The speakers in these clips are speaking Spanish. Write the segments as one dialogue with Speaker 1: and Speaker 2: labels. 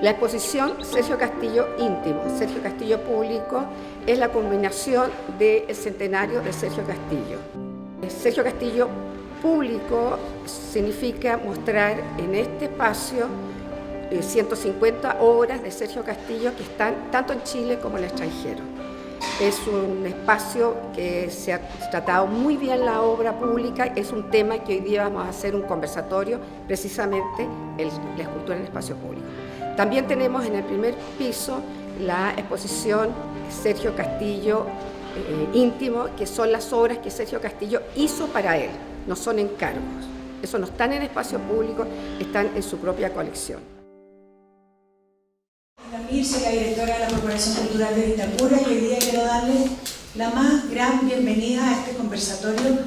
Speaker 1: La exposición Sergio Castillo íntimo, Sergio Castillo público, es la combinación del centenario de Sergio Castillo. Sergio Castillo público significa mostrar en este espacio 150 obras de Sergio Castillo que están tanto en Chile como en el extranjero. Es un espacio que se ha tratado muy bien la obra pública, es un tema que hoy día vamos a hacer un conversatorio, precisamente la escultura en el espacio público. También tenemos en el primer piso la exposición Sergio Castillo íntimo, que son las obras que Sergio Castillo hizo para él, no son encargos. Eso no están en espacio público, están en su propia colección.
Speaker 2: Soy la directora de la Corporación Cultural de Vitacura y hoy día quiero darles la más gran bienvenida a este conversatorio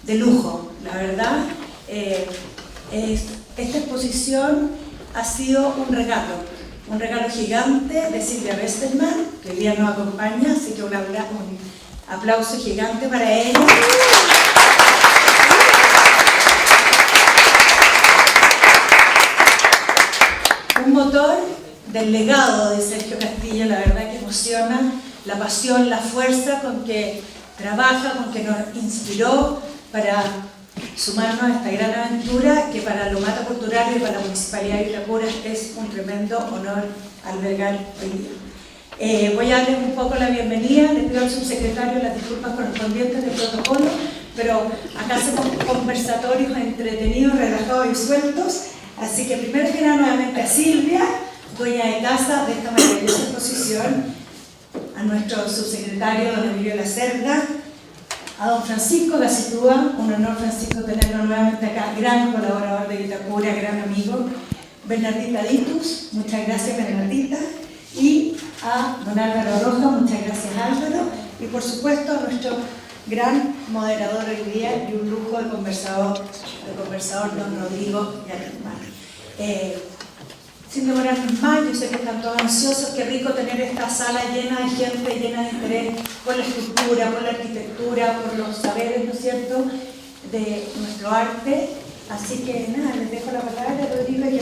Speaker 2: de lujo. La verdad, esta exposición ha sido un regalo gigante de Silvia Westermann, que hoy día nos acompaña, así que un aplauso gigante para ella. Un motor del legado de Sergio Castillo, la verdad que emociona, la pasión, la fuerza con que trabaja, con que nos inspiró para sumarnos a esta gran aventura que para Lomata Cultural y para la Municipalidad de Vitacura es un tremendo honor albergar hoy día. Voy a darles un poco la bienvenida, le pido al subsecretario las disculpas correspondientes del protocolo, pero acá hacemos conversatorios entretenidos, relajados y sueltos, así que primero que nada nuevamente a Silvia, dueña de casa de esta maravillosa exposición, a nuestro subsecretario don Emilio Lacerda, a don Francisco Gacitúa, un honor Francisco tenerlo nuevamente acá, gran colaborador de Vitacura, gran amigo, Bernardita Ditus, muchas gracias Bernardita, y a don Álvaro Roja, muchas gracias Álvaro, y por supuesto a nuestro gran moderador hoy día y un lujo de conversador don Rodrigo Yarimar. Sin demorarnos más, yo sé que están todos ansiosos, qué rico tener esta sala llena de gente, llena de interés por la escultura, por la arquitectura, por los saberes, ¿no es cierto?, de nuestro arte. Así que nada, les dejo la palabra a Rodrigo y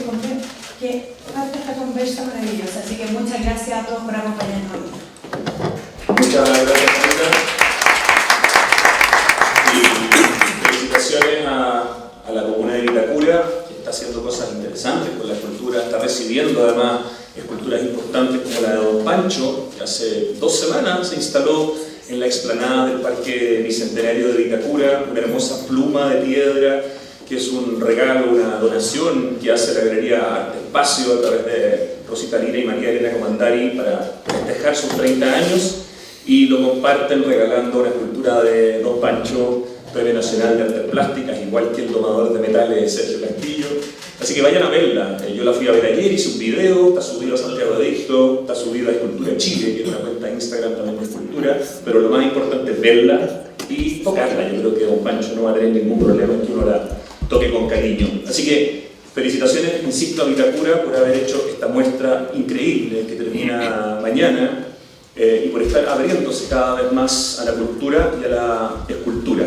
Speaker 2: que parte esta conversa maravillosa. Así que muchas gracias a todos por acompañarnos hoy.
Speaker 3: Muchas gracias, y felicitaciones a la comuna de Vitacura, que está haciendo cosas interesantes con la escultura, está recibiendo además esculturas importantes como la de Don Pancho, que hace 2 semanas se instaló en la explanada del Parque Bicentenario de Vitacura, una hermosa pluma de piedra que es un regalo, una donación que hace la Galería Arte Espacio a través de Rosita Lira y María Elena Comandari para festejar sus 30 años, y lo comparten regalando una escultura de Don Pancho, Premio Nacional de Artes Plásticas, igual que el domador de metales Sergio Castillo. Así que vayan a verla. Yo la fui a ver ayer, hice un video, está subido a Santiago de Dicto, está subido a Escultura Chile, que es una cuenta de Instagram también de escultura, pero lo más importante es verla y tocarla. Yo creo que Don Pancho no va a tener ningún problema en que uno la toque con cariño. Así que felicitaciones, insisto, a Vitacura por haber hecho esta muestra increíble que termina mañana y por estar abriéndose cada vez más a la cultura y a la escultura.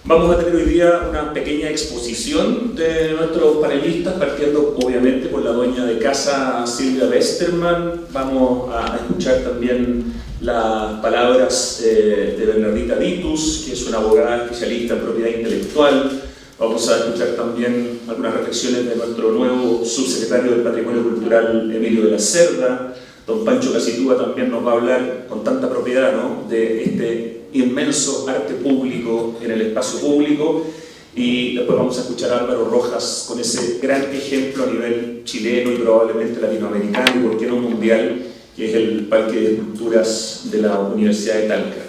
Speaker 3: Vamos a tener hoy día una pequeña exposición de nuestros panelistas, partiendo obviamente por la dueña de casa Silvia Westermann. Vamos a escuchar también las palabras de Bernardita Ditus, que es una abogada especialista en propiedad intelectual. Vamos a escuchar también algunas reflexiones de nuestro nuevo subsecretario del Patrimonio Cultural, Emilio de la Cerda. Don Pancho Gacitúa también nos va a hablar con tanta propiedad, ¿no?, de este inmenso arte público en el espacio público, y después vamos a escuchar a Álvaro Rojas con ese gran ejemplo a nivel chileno y probablemente latinoamericano y por qué no mundial, que es el Parque de Esculturas de la Universidad de Talca.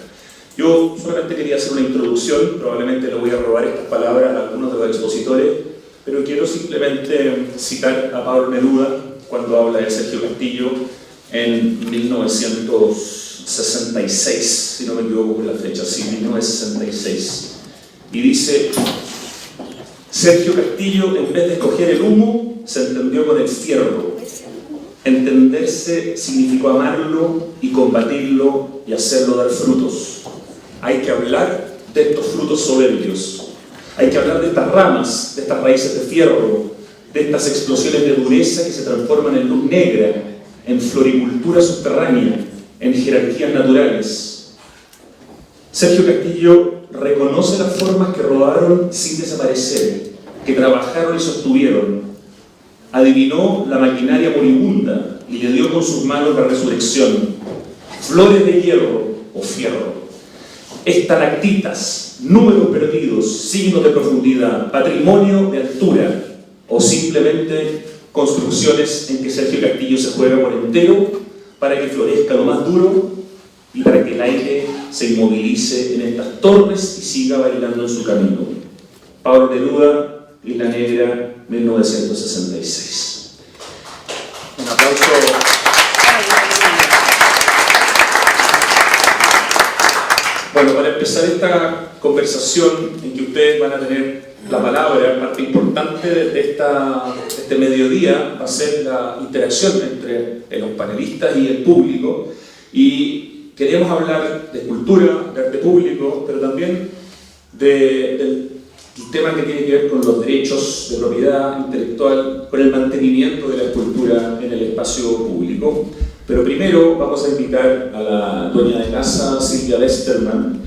Speaker 3: Yo solamente quería hacer una introducción, probablemente le voy a robar estas palabras a algunos de los expositores, pero quiero simplemente citar a Pablo Neruda cuando habla de Sergio Castillo en 1966, si no me equivoco con la fecha, sí, 1966, y dice: Sergio Castillo, en vez de escoger el humo, se entendió con el fierro. Entenderse significó amarlo y combatirlo y hacerlo dar frutos. Hay que hablar de estos frutos soberbios, hay que hablar de estas ramas, de estas raíces de fierro, de estas explosiones de dureza que se transforman en luz negra, en floricultura subterránea, en jerarquías naturales. Sergio Castillo reconoce las formas que rodaron sin desaparecer, que trabajaron y sostuvieron. Adivinó la maquinaria moribunda y le dio con sus manos la resurrección. Flores de hierro o fierro, estalactitas, números perdidos, signos de profundidad, patrimonio de altura o simplemente construcciones en que Sergio Castillo se juega por entero para que florezca lo más duro y para que el aire se inmovilice en estas torres y siga bailando en su camino. Pablo Neruda, Isla Negra, 1966. Un aplauso. Bueno, para empezar esta conversación en que ustedes van a tener la palabra, parte importante de este mediodía va a ser la interacción entre los panelistas y el público. Y queríamos hablar de cultura, de arte público, pero también del tema que tiene que ver con los derechos de propiedad intelectual, con el mantenimiento de la cultura en el espacio público. Pero primero vamos a invitar a la dueña de casa, Silvia Westermann,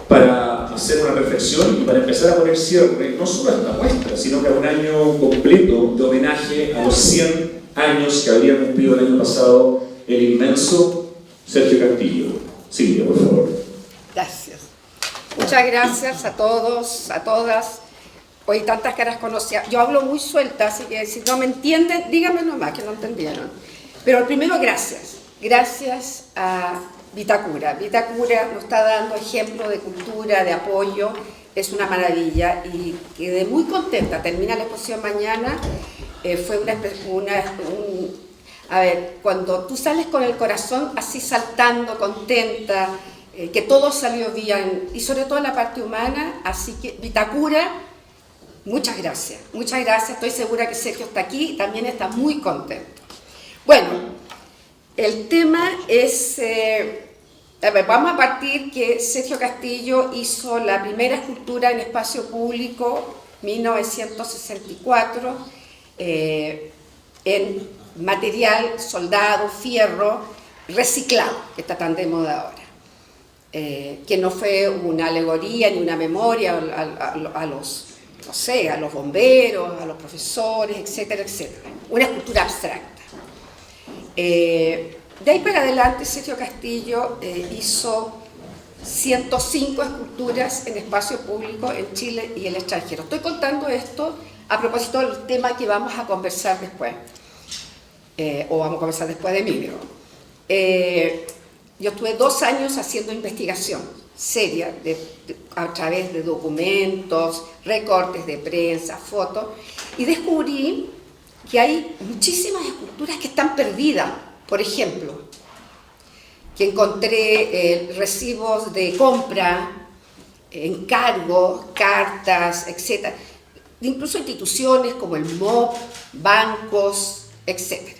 Speaker 3: para hacer una reflexión y para empezar a poner cierre no solo a esta muestra, sino que a un año completo de homenaje a los 100 años que habría cumplido el año pasado el inmenso Sergio Castillo. Silvia, por favor.
Speaker 1: Gracias. Muchas gracias a todos, a todas. Hoy tantas caras conocidas. Yo hablo muy suelta, así que si no me entienden, díganme nomás que no entendieron. Pero primero, gracias. Gracias a Vitacura. Vitacura nos está dando ejemplo de cultura, de apoyo. Es una maravilla y quedé muy contenta. Termina la exposición mañana. Fue a ver, cuando tú sales con el corazón así saltando, contenta, que todo salió bien, y sobre todo la parte humana, así que Vitacura, muchas gracias, estoy segura que Sergio está aquí y también está muy contento. Bueno, el tema es, vamos a partir que Sergio Castillo hizo la primera escultura en espacio público, 1964, en material, soldado, fierro, reciclado, que está tan de moda ahora. Que no fue una alegoría ni una memoria a los, no sé, a los bomberos, a los profesores, etcétera, etcétera. Una escultura abstracta. De ahí para adelante, Sergio Castillo hizo 105 esculturas en espacio público en Chile y el extranjero. Estoy contando esto a propósito del tema que vamos a conversar después. O vamos a conversar después de mí, yo estuve 2 años haciendo investigación seria a través de documentos, recortes de prensa, fotos, y descubrí que hay muchísimas esculturas que están perdidas. Por ejemplo, que encontré recibos de compra, encargos, cartas, etc. Incluso instituciones como el MOP, bancos, etc.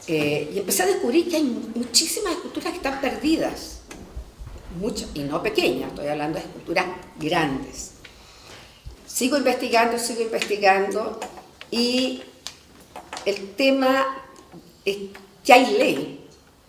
Speaker 1: Y empecé a descubrir que hay muchísimas esculturas que están perdidas, muchas, y no pequeñas, estoy hablando de esculturas grandes. Sigo investigando, y el tema es que hay ley,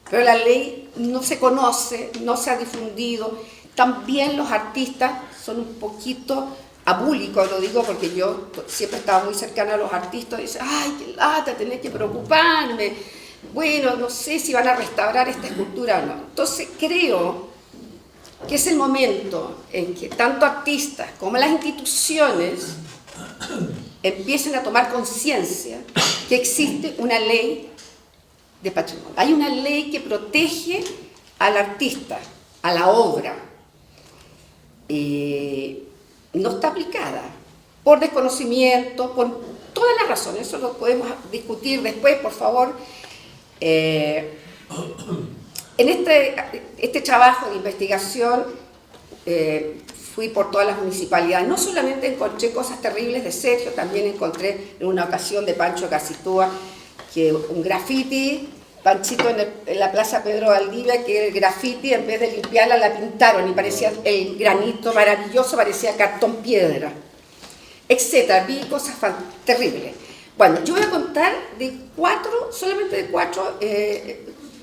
Speaker 1: pero la ley no se conoce, no se ha difundido. También los artistas son un poquito abúlicos, lo digo porque yo siempre estaba muy cercana a los artistas, y dicen, ay, qué lata, tenés que preocuparme, bueno, no sé si van a restaurar esta escultura o no. Entonces creo que es el momento en que tanto artistas como las instituciones empiecen a tomar conciencia que existe una ley de patrimonio. Hay una ley que protege al artista, a la obra. No está aplicada por desconocimiento, por todas las razones. Eso lo podemos discutir después, por favor. En este trabajo de investigación fui por todas las municipalidades. No solamente encontré cosas terribles de Sergio, también encontré en una ocasión de Pancho Casitúa que un graffiti, Panchito en la Plaza Pedro Valdivia, que el graffiti en vez de limpiarla la pintaron y parecía el granito maravilloso, parecía cartón piedra. etcétera. Vi cosas terribles. Bueno, yo voy a contar solamente de cuatro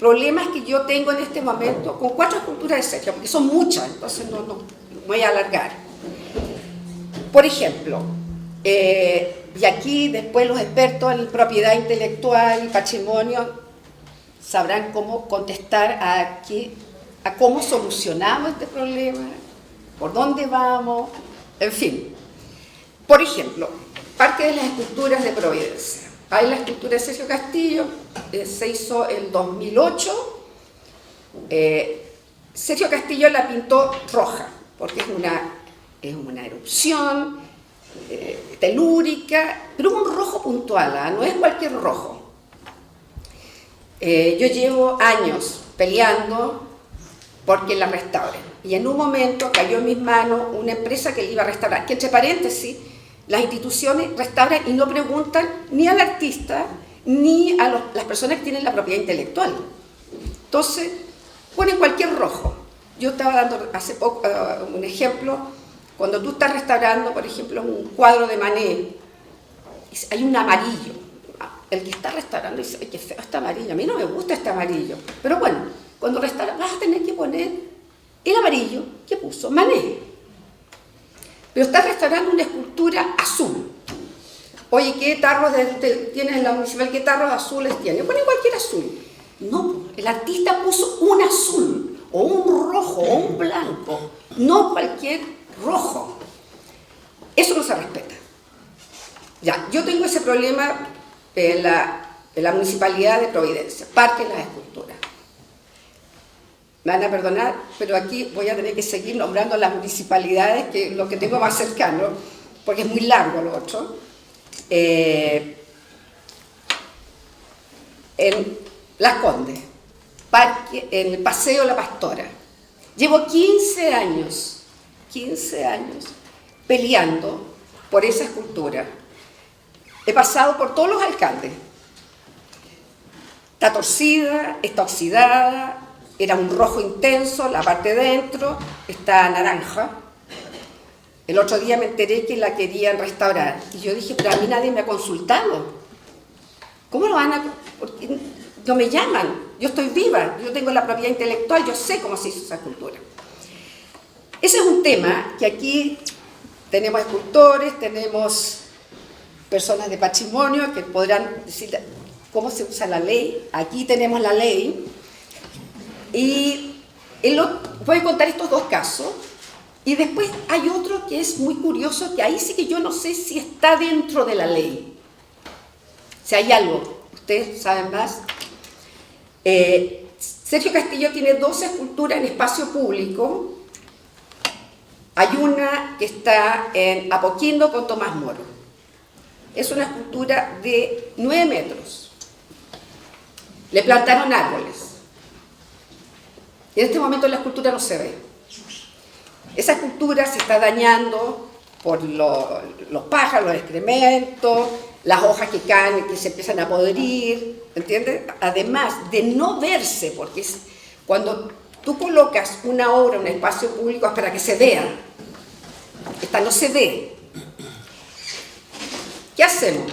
Speaker 1: problemas que yo tengo en este momento con 4 esculturas de Sergio, porque son muchas, entonces no voy a alargar. Por ejemplo, y aquí después los expertos en propiedad intelectual y patrimonio sabrán cómo contestar a cómo solucionamos este problema, por dónde vamos, en fin. Por ejemplo, parte de las esculturas de Providencia. Hay la escultura de Sergio Castillo, se hizo en 2008. Sergio Castillo la pintó roja, porque es una erupción telúrica, pero un rojo puntual, no es cualquier rojo. Yo llevo años peleando porque la restauren, y en un momento cayó en mis manos una empresa que la iba a restaurar, que entre paréntesis, las instituciones restauran y no preguntan ni al artista ni a las personas que tienen la propiedad intelectual. Entonces, ponen cualquier rojo. Yo estaba dando hace poco un ejemplo, cuando tú estás restaurando, por ejemplo, un cuadro de Manet, hay un amarillo. El que está restaurando dice, qué feo este amarillo, a mí no me gusta este amarillo. Pero bueno, cuando restauras vas a tener que poner el amarillo que puso Manet. Pero estás restaurando una escultura azul. Oye, ¿qué tarros tienes en la municipal? ¿Qué tarros azules tienes? Ponen cualquier azul. No, el artista puso un azul, o un rojo, o un blanco, no cualquier rojo. Eso no se respeta. Ya, yo tengo ese problema en la municipalidad de Providencia, parte de las esculturas. Me van a perdonar, pero aquí voy a tener que seguir nombrando las municipalidades, que lo que tengo más cercano, porque es muy largo lo otro. En Las Condes, en el Paseo La Pastora. Llevo 15 años peleando por esa escultura. He pasado por todos los alcaldes. Está torcida, está oxidada, era un rojo intenso, la parte de dentro está naranja. El otro día me enteré que la querían restaurar y yo dije, pero a mí nadie me ha consultado. ¿Cómo lo van a...? Porque no me llaman, yo estoy viva, yo tengo la propiedad intelectual, yo sé cómo se hizo esa escultura. Ese es un tema que aquí tenemos escultores, tenemos personas de patrimonio que podrán decir cómo se usa la ley. Aquí tenemos la ley. Y voy a contar estos 2 casos, y después hay otro que es muy curioso, que ahí sí que yo no sé si está dentro de la ley. Si hay algo, ustedes saben más. Sergio Castillo tiene 2 esculturas en espacio público. Hay una que está en Apoquindo con Tomás Moro. Es una escultura de 9 metros. Le plantaron árboles. Y en este momento la escultura no se ve. Esa escultura se está dañando por los pájaros, los excrementos, las hojas que caen, que se empiezan a podrir, ¿entiendes? Además de no verse, porque cuando tú colocas una obra en un espacio público es para que se vea. Esta no se ve. ¿Qué hacemos?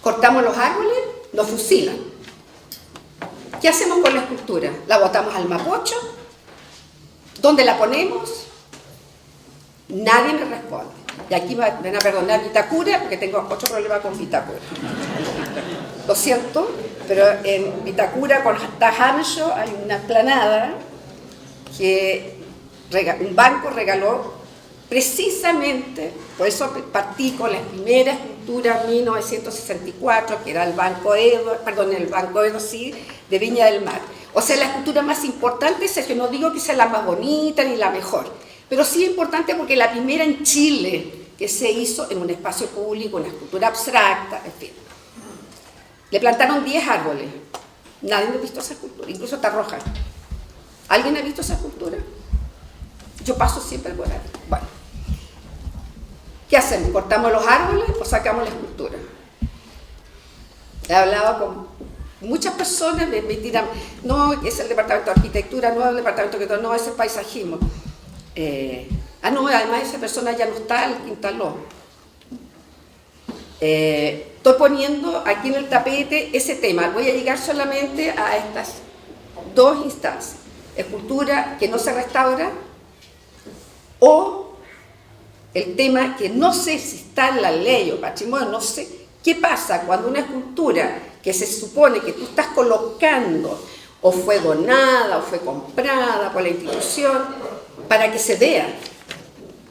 Speaker 1: Cortamos los árboles, nos fusilan. ¿Qué hacemos con la escultura? ¿La botamos al Mapocho? ¿Dónde la ponemos? Nadie me responde. Y aquí me van a perdonar Vitacura, porque tengo otro problema con Vitacura. Lo siento, pero en Vitacura, con Tajancho, hay una explanada que un banco regaló precisamente, por eso partí con la primera escultura 1964, que era el Banco Edo, sí, de Viña del Mar. O sea, la escultura más importante es que no digo que sea la más bonita ni la mejor, pero sí es importante porque la primera en Chile que se hizo en un espacio público, una escultura abstracta, en fin. Le plantaron 10 árboles. Nadie ha visto esa escultura, incluso está roja. ¿Alguien ha visto esa escultura? Yo paso siempre por ahí. Bueno, ¿qué hacemos? ¿Cortamos los árboles o sacamos la escultura? He hablado con muchas personas, me tiran, no, es el departamento de arquitectura, no es el departamento de arquitectura, no, es el paisajismo. No, además esa persona ya no está, el que instaló. Estoy poniendo aquí en el tapete ese tema. Voy a llegar solamente a estas dos instancias: escultura que no se restaura, o el tema que no sé si está en la ley o patrimonio, no sé qué pasa cuando una escultura que se supone que tú estás colocando o fue donada o fue comprada por la institución para que se vea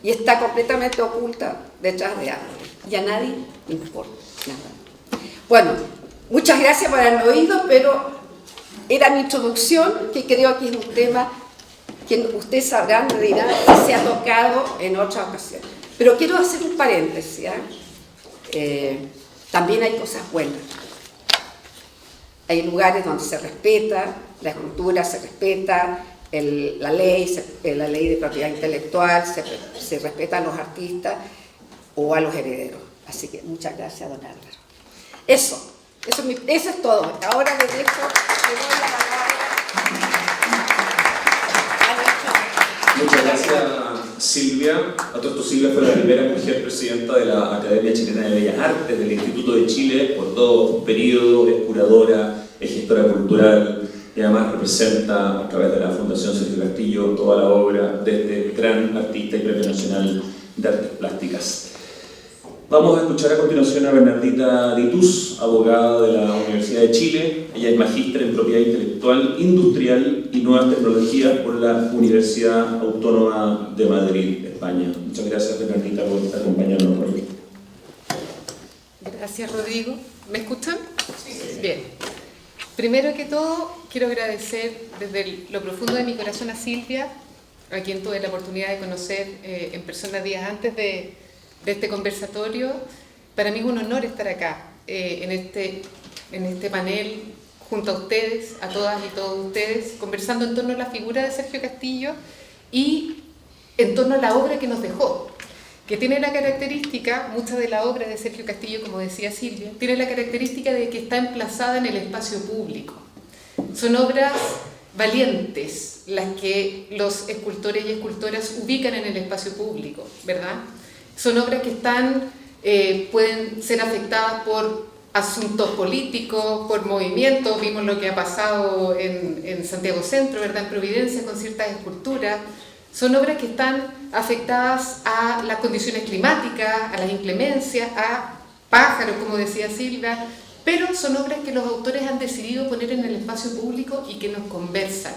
Speaker 1: y está completamente oculta detrás de algo. Y a nadie le importa nada. Bueno, muchas gracias por haberme oído, pero era mi introducción, que creo que es un tema que ustedes sabrán, me dirán, que se ha tocado en otras ocasiones. Pero quiero hacer un paréntesis, también hay cosas buenas. Hay lugares donde se respeta la escultura, se respeta la ley de propiedad intelectual, se respeta a los artistas o a los herederos. Así que muchas gracias, don Álvaro. Eso es todo. Ahora le doy la palabra.
Speaker 3: Muchas gracias, Silvia. A todo esto, Silvia fue la primera mujer presidenta de la Academia Chilena de Bellas Artes del Instituto de Chile por 2 periodos, es curadora, es gestora cultural y además representa a través de la Fundación Sergio Castillo toda la obra de este gran artista y Premio Nacional de Artes Plásticas. Vamos a escuchar a continuación a Bernardita Ditús, abogada de la Universidad de Chile. Ella es magíster en Propiedad Intelectual, Industrial y Nuevas Tecnologías por la Universidad Autónoma de Madrid, España. Muchas gracias, Bernardita, por acompañarnos hoy.
Speaker 4: Gracias, Rodrigo. ¿Me escuchan? Sí. Bien. Primero que todo, quiero agradecer desde lo profundo de mi corazón a Silvia, a quien tuve la oportunidad de conocer en persona días antes de este conversatorio. Para mí es un honor estar acá, en este panel, junto a ustedes, a todas y todos ustedes, conversando en torno a la figura de Sergio Castillo y en torno a la obra que nos dejó, que tiene la característica, mucha de la obra de Sergio Castillo, como decía Silvia, tiene la característica de que está emplazada en el espacio público. Son obras valientes las que los escultores y escultoras ubican en el espacio público, ¿verdad? Son obras que pueden ser afectadas por asuntos políticos, por movimientos. Vimos lo que ha pasado en Santiago Centro, ¿verdad?, en Providencia, con ciertas esculturas. Son obras que están afectadas a las condiciones climáticas, a las inclemencias, a pájaros, como decía Silvia, pero son obras que los autores han decidido poner en el espacio público y que nos conversan.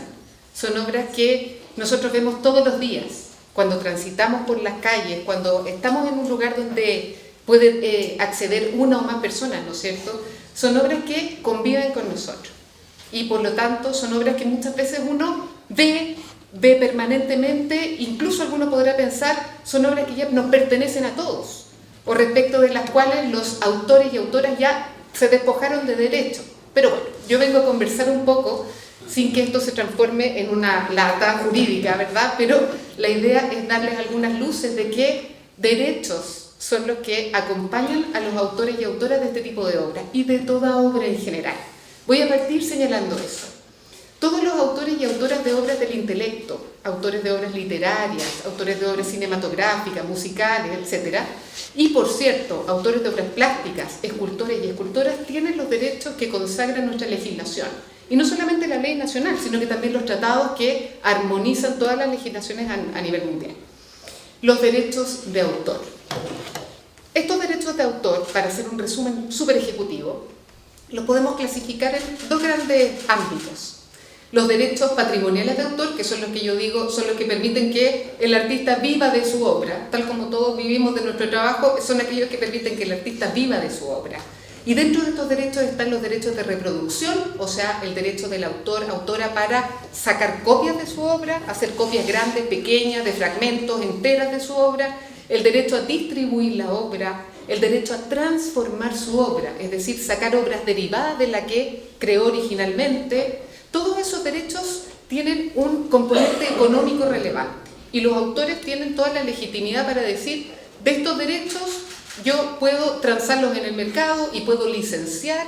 Speaker 4: Son obras que nosotros vemos todos los días, cuando transitamos por las calles, cuando estamos en un lugar donde pueden acceder una o más personas, ¿no es cierto? Son obras que conviven con nosotros. Y por lo tanto son obras que muchas veces uno ve permanentemente, incluso alguno podrá pensar, son obras que ya nos pertenecen a todos, o respecto de las cuales los autores y autoras ya se despojaron de derechos. Pero bueno, yo vengo a conversar un poco sin que esto se transforme en una lata jurídica, ¿verdad? Pero la idea es darles algunas luces de qué derechos son los que acompañan a los autores y autoras de este tipo de obras y de toda obra en general. Voy a partir señalando eso. Todos los autores y autoras de obras del intelecto, autores de obras literarias, autores de obras cinematográficas, musicales, etc. Y, por cierto, autores de obras plásticas, escultores y escultoras, tienen los derechos que consagran nuestra legislación. Y no solamente la ley nacional, sino que también los tratados que armonizan todas las legislaciones a nivel mundial. Los derechos de autor. Estos derechos de autor, para hacer un resumen súper ejecutivo, los podemos clasificar en 2 grandes ámbitos. Los derechos patrimoniales de autor, que son los que yo digo, son los que permiten que el artista viva de su obra, tal como todos vivimos de nuestro trabajo, son aquellos que permiten que el artista viva de su obra. Y dentro de estos derechos están los derechos de reproducción, o sea, el derecho del autor, autora para sacar copias de su obra, hacer copias grandes, pequeñas, de fragmentos, enteras de su obra, el derecho a distribuir la obra, el derecho a transformar su obra, es decir, sacar obras derivadas de la que creó originalmente. Todos esos derechos tienen un componente económico relevante y los autores tienen toda la legitimidad para decir, de estos derechos yo puedo transarlos en el mercado y puedo licenciar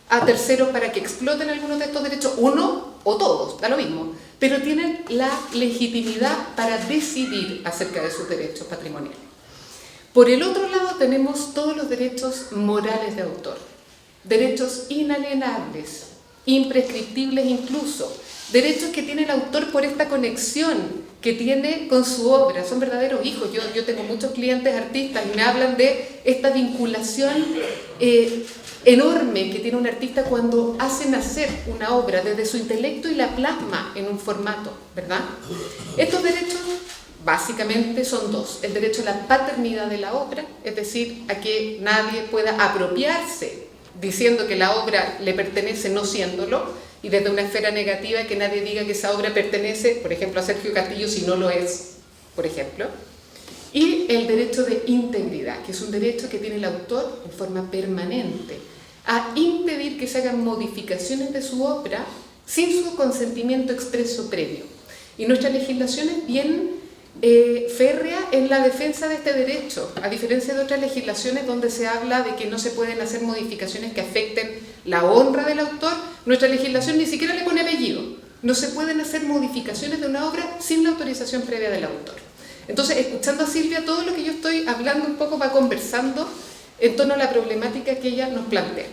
Speaker 4: a terceros para que exploten algunos de estos derechos, uno o todos, da lo mismo, pero tienen la legitimidad para decidir acerca de sus derechos patrimoniales. Por el otro lado tenemos todos los derechos morales de autor, derechos inalienables, imprescriptibles incluso, derechos que tiene el autor por esta conexión que tiene con su obra, son verdaderos hijos. Yo tengo muchos clientes artistas y me hablan de esta vinculación enorme que tiene un artista cuando hace nacer una obra desde su intelecto y la plasma en un formato, ¿verdad? Estos derechos básicamente son dos: el derecho a la paternidad de la obra, es decir, a que nadie pueda apropiarse diciendo que la obra le pertenece no siéndolo, y desde una esfera negativa que nadie diga que esa obra pertenece, por ejemplo, a Sergio Castillo si no lo es, por ejemplo. Y el derecho de integridad, que es un derecho que tiene el autor en forma permanente a impedir que se hagan modificaciones de su obra sin su consentimiento expreso previo. Y nuestra legislación es bien férrea en la defensa de este derecho, a diferencia de otras legislaciones donde se habla de que no se pueden hacer modificaciones que afecten la honra del autor. Nuestra legislación ni siquiera le pone apellido. No se pueden hacer modificaciones de una obra sin la autorización previa del autor. Entonces, escuchando a Silvia, todo lo que yo estoy hablando un poco va conversando en torno a la problemática que ella nos plantea.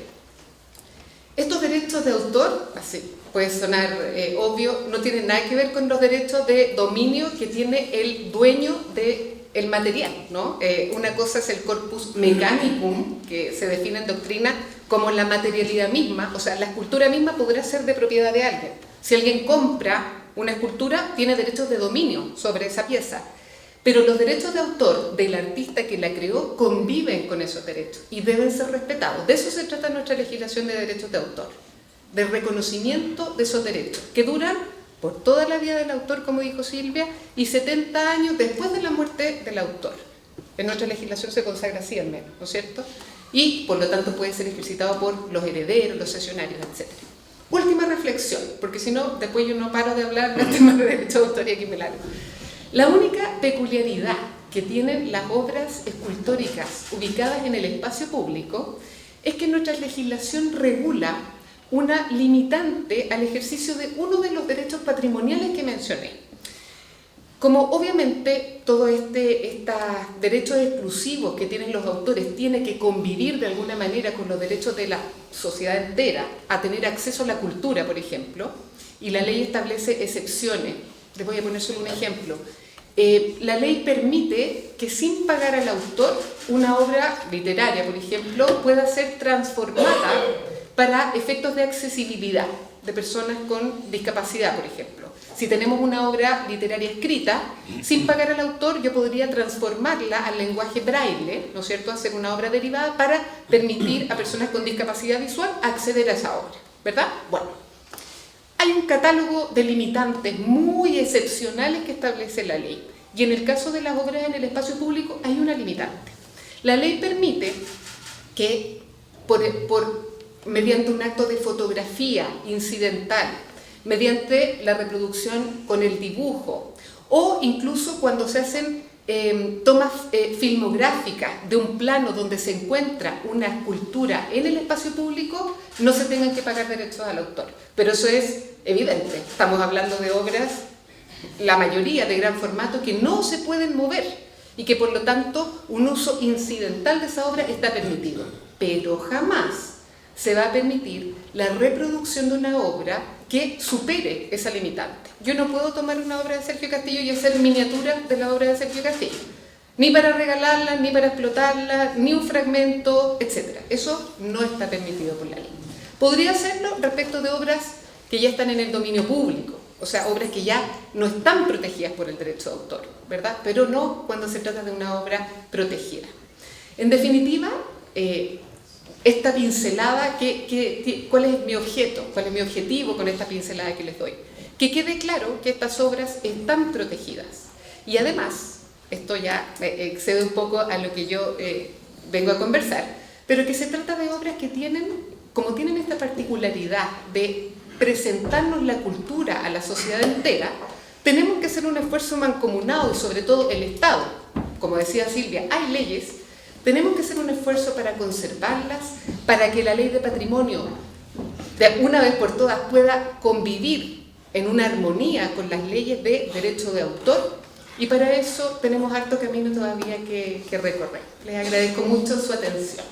Speaker 4: Estos derechos de autor, así puede sonar obvio, no tienen nada que ver con los derechos de dominio que tiene el dueño del material, ¿no? Una cosa es el corpus mechanicum, que se define en doctrina como la materialidad misma, o sea, la escultura misma podrá ser de propiedad de alguien. Si alguien compra una escultura, tiene derechos de dominio sobre esa pieza. Pero los derechos de autor del artista que la creó conviven con esos derechos y deben ser respetados. De eso se trata nuestra legislación de derechos de autor, del reconocimiento de esos derechos, que duran por toda la vida del autor, como dijo Silvia, y 70 años después de la muerte del autor. En nuestra legislación se consagra así al menos, ¿no es cierto? Y por lo tanto puede ser ejercitado por los herederos, los cesionarios, etc. Última reflexión, porque si no, después yo no paro de hablar del tema de derechos de autor y aquí me largo. La única peculiaridad que tienen las obras escultóricas ubicadas en el espacio público es que nuestra legislación regula una limitante al ejercicio de uno de los derechos patrimoniales que mencioné. Como obviamente todos estos derechos exclusivos que tienen los autores tienen que convivir de alguna manera con los derechos de la sociedad entera a tener acceso a la cultura, por ejemplo, y la ley establece excepciones. Les voy a poner solo un ejemplo. La ley permite que sin pagar al autor una obra literaria, por ejemplo, pueda ser transformada para efectos de accesibilidad de personas con discapacidad, por ejemplo. Si tenemos una obra literaria escrita, sin pagar al autor, yo podría transformarla al lenguaje braille, ¿no es cierto?, hacer una obra derivada para permitir a personas con discapacidad visual acceder a esa obra, ¿verdad? Bueno. Hay un catálogo de limitantes muy excepcionales que establece la ley. Y en el caso de las obras en el espacio público hay una limitante. La ley permite que mediante un acto de fotografía incidental, mediante la reproducción con el dibujo, o incluso cuando se hacen tomas filmográficas de un plano donde se encuentra una escultura en el espacio público, no se tengan que pagar derechos al autor. Pero eso es evidente. Estamos hablando de obras, la mayoría de gran formato, que no se pueden mover y que por lo tanto un uso incidental de esa obra está permitido. Pero jamás se va a permitir la reproducción de una obra que supere esa limitante. Yo no puedo tomar una obra de Sergio Castillo y hacer miniaturas de la obra de Sergio Castillo, ni para regalarla, ni para explotarla, ni un fragmento, etc. Eso no está permitido por la ley. Podría hacerlo respecto de obras que ya están en el dominio público, o sea, obras que ya no están protegidas por el derecho de autor, ¿verdad? Pero no cuando se trata de una obra protegida. En definitiva, esta pincelada, ¿cuál es mi objeto? ¿Cuál es mi objetivo con esta pincelada que les doy? Que quede claro que estas obras están protegidas. Y además, esto ya excede un poco a lo que yo vengo a conversar, pero que se trata de obras que como tienen esta particularidad de presentarnos la cultura a la sociedad entera, tenemos que hacer un esfuerzo mancomunado y sobre todo el Estado. Como decía Silvia, hay leyes. Tenemos que hacer un esfuerzo para conservarlas, para que la ley de patrimonio, de una vez por todas, pueda convivir en una armonía con las leyes de derecho de autor Y para eso tenemos harto camino todavía que recorrer. Les agradezco mucho su atención.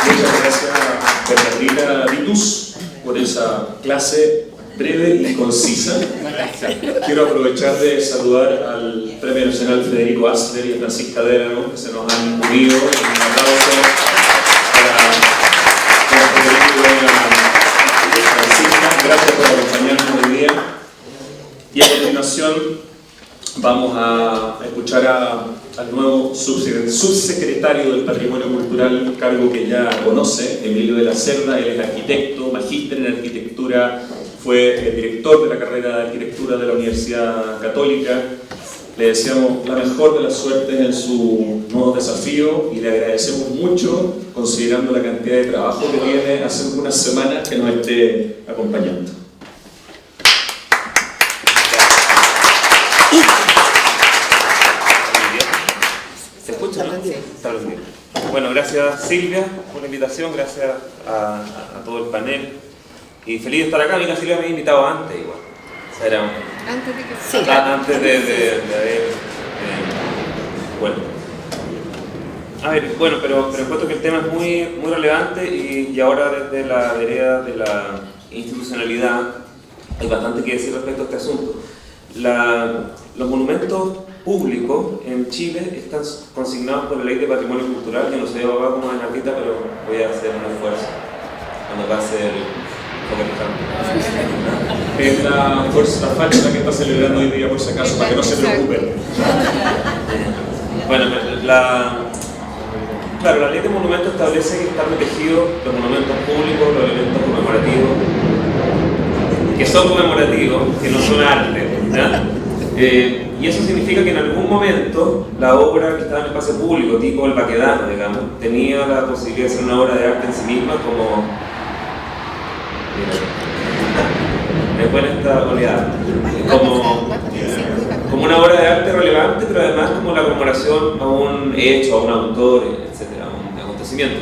Speaker 3: Muchas gracias, Bernardita Vitus, por esa clase breve y concisa. Quiero aprovechar de saludar al Premio Nacional Federico Asler y a Francisca Dérano, que se nos han unido. Un aplauso para Federico y a Francisca. Gracias por acompañarnos hoy día. Y a continuación vamos a escuchar al nuevo subsecretario del Patrimonio Cultural, cargo que ya conoce, Emilio de la Cerda. Él es arquitecto, magíster en arquitectura, fue director de la carrera de arquitectura de la Universidad Católica. Le deseamos la mejor de las suertes en su nuevo desafío y le agradecemos mucho, considerando la cantidad de trabajo que tiene, hace unas semanas que nos esté acompañando.
Speaker 5: ¿Se escucha, no? Está bien. Bueno, gracias Silvia por la invitación, gracias a todo el panel. Y feliz de estar acá. Mira, Silvia me había invitado antes igual. O sea, era
Speaker 4: Antes de que sí.
Speaker 5: antes de haber... bueno. A ver, bueno, pero encuentro que el tema es muy relevante y ahora desde la vereda de la institucionalidad hay bastante que decir respecto a este asunto. Los monumentos públicos en Chile están consignados por la Ley de Patrimonio Cultural. Yo no soy abogado como Bernardita, pero voy a hacer un esfuerzo cuando pase el
Speaker 3: Es la fuerza facha que está celebrando hoy día, por si acaso, para que no se preocupen.
Speaker 5: Bueno, claro, la Ley de Monumentos establece que están protegidos los monumentos públicos, los elementos conmemorativos, que son conmemorativos, que no son arte, ¿ya? Y eso significa que en algún momento la obra que estaba en el espacio público, tipo el Baquedano, digamos, tenía la posibilidad de ser una obra de arte en sí misma, como después de esta oleada, como una obra de arte relevante, pero además como la conmemoración a un hecho, a un autor, etcétera, a un acontecimiento.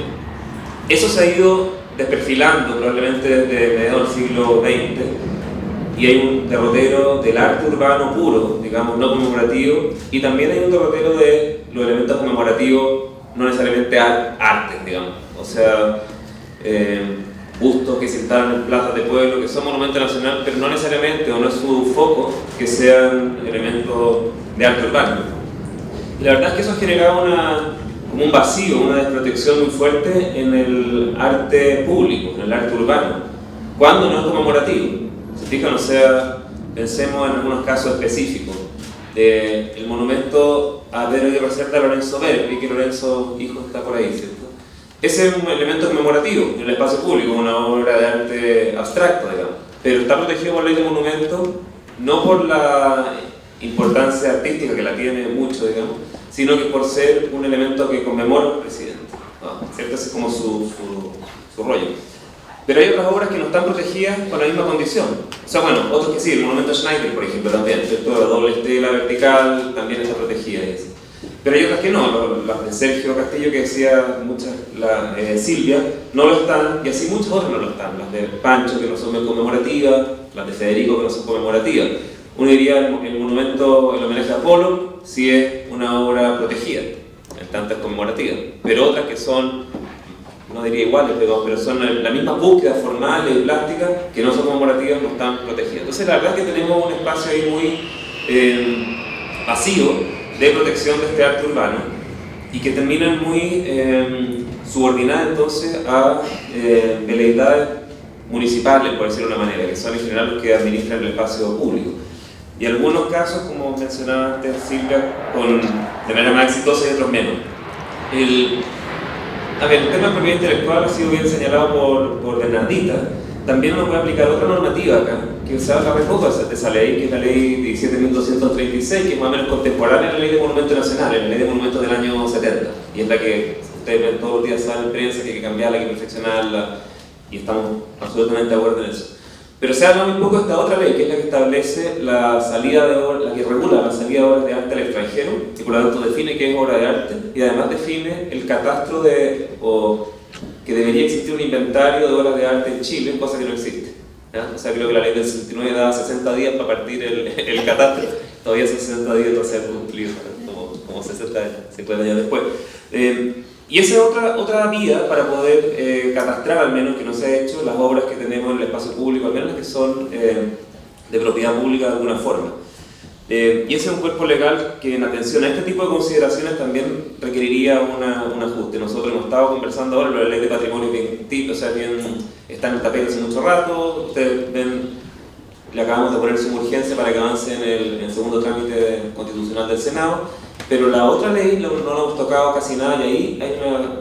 Speaker 5: Eso se ha ido desperfilando probablemente desde mediados del siglo XX y hay un derrotero del arte urbano puro, digamos, no conmemorativo, y también hay un derrotero de los elementos conmemorativos, no necesariamente arte, digamos, o sea, bustos que se instalan en plazas de pueblo, que son monumento nacional, pero no necesariamente, o no es su foco, que sean elementos de arte urbano. Y la verdad es que eso ha generado como un vacío, una desprotección muy fuerte en el arte público, en el arte urbano, cuando no es conmemorativo. Se fijan, o sea, pensemos en algunos casos específicos. El monumento a Pedro Aguirre Cerda de Lorenzo Pérez, vi que Lorenzo hijo está por ahí, ¿cierto? Ese es un elemento conmemorativo en el espacio público, una obra de arte abstracto, digamos, pero está protegido por la Ley de Monumentos, no por la importancia artística que la tiene mucho, digamos, sino que por ser un elemento que conmemora al presidente, ¿no? ¿Cierto? Ese es como su rollo. Pero hay otras obras que no están protegidas con la misma condición. O sea, bueno, otros que sí, el monumento Schneider, por ejemplo, también, ¿cierto? La doble estela vertical también está protegida. Pero hay otras que no, las de Sergio Castillo, que decía Silvia, no lo están, y así muchas otras no lo están. Las de Pancho, que no son conmemorativas, las de Federico, que no son conmemorativas. Uno diría el monumento, el homenaje a Apolo, sí es una obra protegida, en tanto es conmemorativa. Pero otras que son, no diría iguales, pero son la misma búsqueda formal y plástica, que no son conmemorativas, no están protegidas. Entonces la verdad es que tenemos un espacio ahí muy vacío de protección de este arte urbano y que terminan muy subordinadas entonces a veleidades municipales, por decirlo de una manera, que son en general los que administran el espacio público. Y algunos casos, como mencionaba antes Silvia, de manera más exitosa y otros menos. El tema de propiedad intelectual ha sido bien señalado por Bernardita. También uno puede aplicar otra normativa acá, que se habla muy poco de esa ley, que es la ley 17.236, que es más o menos contemporánea a la ley de monumentos nacionales, la ley de monumentos del año 70, y es la que ustedes ven todos los días en prensa, que hay que cambiarla, hay que perfeccionarla, y estamos absolutamente de acuerdo en eso. Pero se habla muy poco de esta otra ley, que es la que establece la salida de obras, la que regula la salida de obras de arte al extranjero, y por lo tanto define qué es obra de arte, y además define el catastro que que debería existir un inventario de obras de arte en Chile, cosa que no existe. ¿Ya? O sea, creo que la ley del 69 da 60 días para partir el catastro, todavía son 60 días no se han cumplido, como 50 años después. Y esa es otra vía para poder catastrar, al menos que no se ha hecho, las obras que tenemos en el espacio público, al menos las que son de propiedad pública de alguna forma. Y ese es un cuerpo legal que, en atención a este tipo de consideraciones, también requeriría un ajuste. Nosotros hemos estado conversando ahora, pero la ley de patrimonio está en el tapete hace mucho rato. Ustedes ven, le acabamos de poner su urgencia para que avance en el segundo trámite constitucional del Senado, pero la otra ley no la hemos tocado casi nada, y ahí hay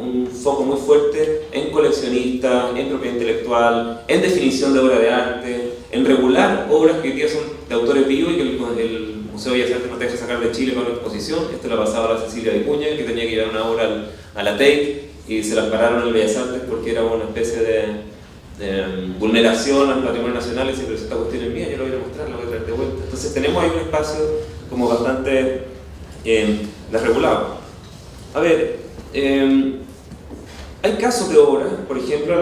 Speaker 5: un foco muy fuerte en coleccionistas, en propiedad intelectual, en definición de obra de arte, en regular obras que hoy día son de autores vivos y que el Museo de Bellas Artes no te deja sacar de Chile para una exposición. Esto lo ha pasado a la Cecilia Vicuña, que tenía que llevar una obra a la Tate y se la pararon en el Bellas Artes porque era una especie de vulneración al patrimonio nacional, y dice, pero esta cuestión es mía, yo lo voy a mostrar, la voy a traer de vuelta. Entonces tenemos ahí un espacio como bastante desregulado. A ver, hay casos de obras, por ejemplo,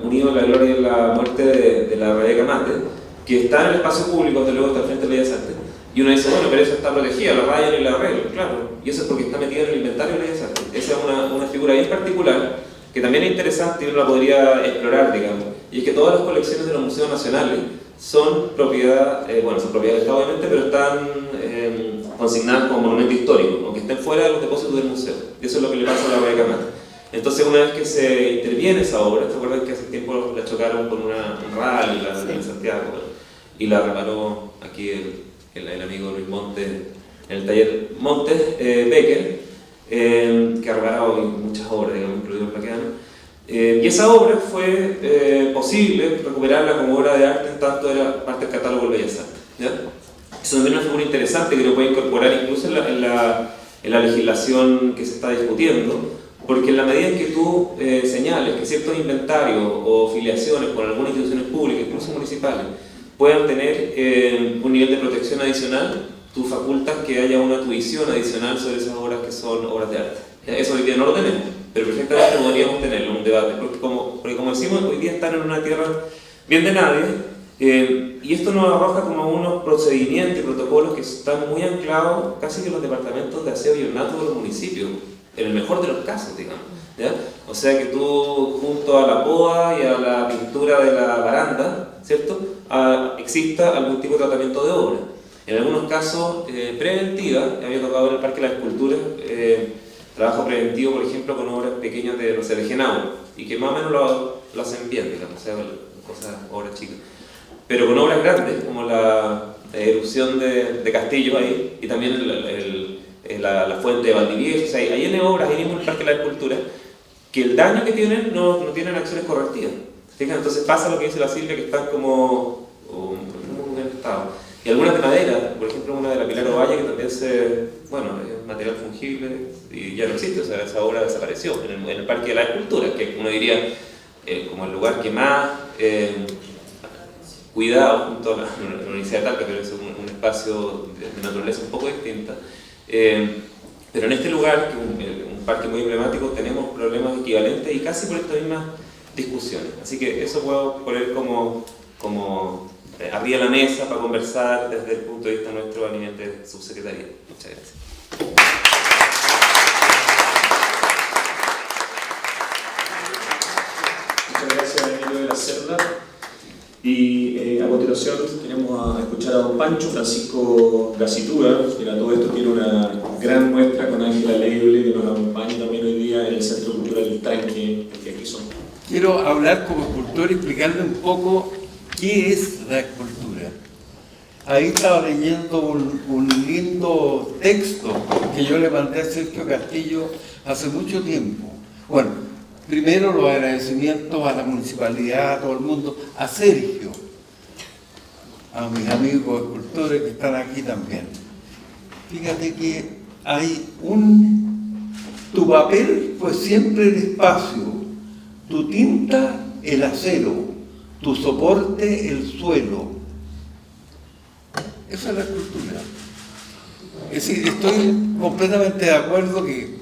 Speaker 5: unido a la gloria y la muerte de la Rebeca Mate, que está en el espacio público, desde luego está al frente de Bellas Artes, y uno dice, bueno, pero eso está protegida, la rayan y la arreglan, claro, y eso es porque está metida en el inventario de Bellas Artes. Esa es una figura bien particular, que también es interesante y uno la podría explorar, digamos, y es que todas las colecciones de los museos nacionales son propiedad, son propiedad del Estado obviamente, pero están consignadas como monumento histórico, aunque estén fuera de los depósitos del museo. Y eso es lo que le pasa a la Rebeca Mate. Entonces, una vez que se interviene esa obra, ¿se acuerdan que hace tiempo la chocaron con un rally en Santiago? Y la reparó aquí el amigo Luis Montes, en el taller Montes Becker, que ha reparado muchas obras, digamos, incluido el Plaqueano. Y esa obra fue posible recuperarla como obra de arte, en tanto era parte del catálogo de Bellas Artes. ¿Ya? Eso también es una figura interesante que lo puede incorporar incluso en la legislación que se está discutiendo, porque en la medida en que tú señales que ciertos inventarios o filiaciones con algunas instituciones públicas, incluso municipales, puedan tener un nivel de protección adicional, tú facultas que haya una tuición adicional sobre esas obras que son obras de arte. Eso hoy día no lo tenemos, pero perfectamente podríamos tenerlo en un debate, porque como decimos, hoy día están en una tierra bien de nadie, y esto nos arroja como unos procedimientos y protocolos que están muy anclados casi que en los departamentos de aseo y ornato de los municipios, en el mejor de los casos, digamos, ¿ya? O sea que tú, junto a la poda y a la pintura de la baranda, ¿cierto?, exista algún tipo de tratamiento de obra. En algunos casos preventiva, había tocado en el Parque de las Esculturas, trabajo preventivo, por ejemplo, con obras pequeñas de Genao, y que más o menos lo hacen bien, digamos, o sea, obras chicas. Pero con obras grandes, como la erupción de Castillo ahí, y también la fuente de Valdivieso, o sea, hay N obras ahí mismo en el Parque de la Escultura, que el daño que tienen no tienen acciones correctivas. Fíjense, entonces pasa lo que dice la Silvia, que están como en muy buen estado. Y algunas de madera, por ejemplo una de la Pilar Ovalle, que también es material fungible y ya no existe, o sea, esa obra desapareció en el Parque de la Escultura, que uno diría como el lugar que más cuidado junto a la Universidad de Talca, pero es un espacio de naturaleza un poco distinta. Pero en este lugar, que es un parque muy emblemático, tenemos problemas equivalentes y casi por estas mismas discusiones. Así que eso puedo poner como arriba de la mesa para conversar desde el punto de vista nuestro a nivel de subsecretaría. Muchas gracias.
Speaker 3: Muchas gracias, Emilio de la Cerda. Y a continuación queremos escuchar a don Pancho Francisco Gacitúa. Mira, todo esto tiene una gran muestra con Ángela Leible, que nos acompaña también hoy día en el Centro Cultural del Tranque, que aquí son.
Speaker 6: Quiero hablar como escultor y explicarle un poco qué es la escultura. Ahí estaba leyendo un lindo texto que yo le mandé a Sergio Castillo hace mucho tiempo. Bueno, primero los agradecimientos a la municipalidad, a todo el mundo, a Sergio, a mis amigos escultores que están aquí también. Fíjate que hay tu papel fue siempre el espacio, tu tinta el acero, tu soporte el suelo. Esa es la escultura. Es decir, estoy completamente de acuerdo que,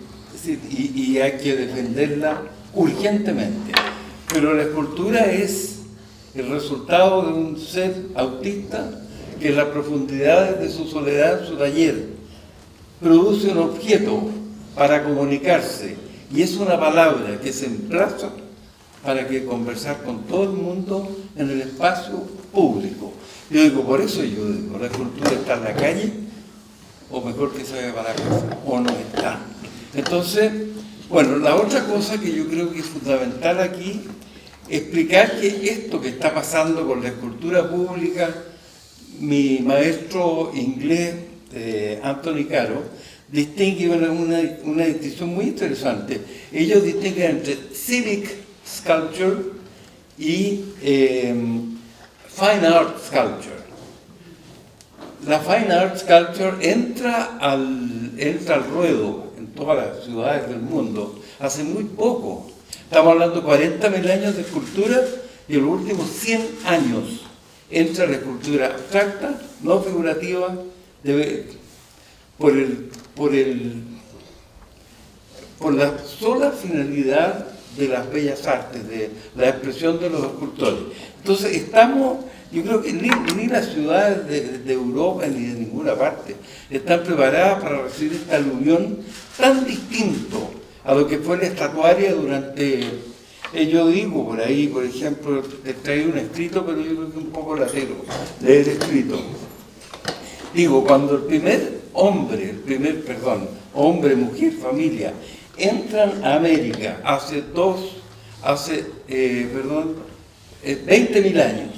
Speaker 6: y hay que defenderla urgentemente. Pero la escultura es el resultado de un ser autista que en las profundidades de su soledad, en su taller, produce un objeto para comunicarse, y es una palabra que se emplaza para que conversar con todo el mundo en el espacio público. Yo digo, por eso yo digo, la escultura está en la calle, o mejor que se vaya para la casa, o no está. Entonces, bueno, la otra cosa que yo creo que es fundamental aquí, explicar que esto que está pasando con la escultura pública, mi maestro inglés, Anthony Caro, distingue una distinción muy interesante. Ellos distinguen entre civic sculpture y fine art sculpture. La fine art sculpture entra al ruedo en todas las ciudades del mundo hace muy poco. Estamos hablando de 40.000 años de escultura, y en los últimos 100 años entra la escultura abstracta, no figurativa, por la sola finalidad de las bellas artes, de la expresión de los escultores. Entonces yo creo que ni las ciudades de Europa ni de ninguna parte están preparadas para recibir esta aluvión tan distinto a lo que fue la estatuaria durante, yo digo por ahí, por ejemplo, te traigo un escrito, pero yo creo que un poco latero, leer escrito. Digo, cuando el primer hombre, mujer, familia, entran a América hace 20.000 años,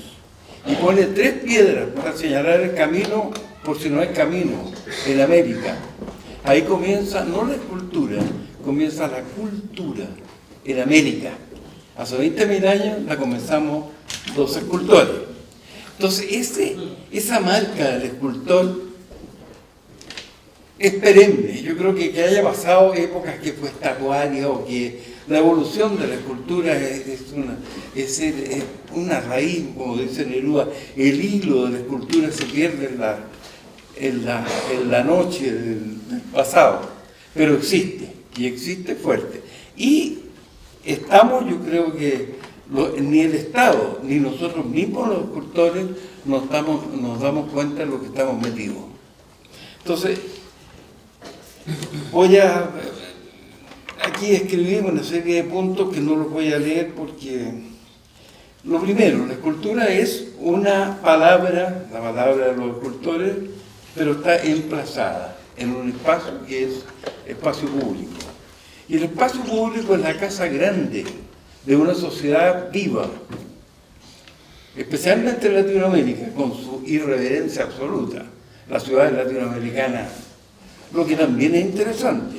Speaker 6: y pone 3 piedras para señalar el camino, por si no hay camino en América. Ahí comienza, no la escultura, comienza la cultura en América. Hace 20.000 años la comenzamos los escultores. Entonces, esa marca del escultor es perenne. Yo creo que haya pasado épocas que fue estatuaria, o que la evolución de la escultura es una raíz, como dice Neruda, el hilo de la escultura se pierde en la noche del pasado, pero existe, y existe fuerte. Y yo creo que ni el Estado, ni nosotros mismos los escultores nos damos cuenta de lo que estamos metidos. Entonces, voy a aquí escribir una serie de puntos que no los voy a leer porque, lo primero, la escultura es una palabra, la palabra de los escultores, pero está emplazada en un espacio que es espacio público. Y el espacio público es la casa grande de una sociedad viva, especialmente en Latinoamérica, con su irreverencia absoluta, las ciudades latinoamericanas, lo que también es interesante.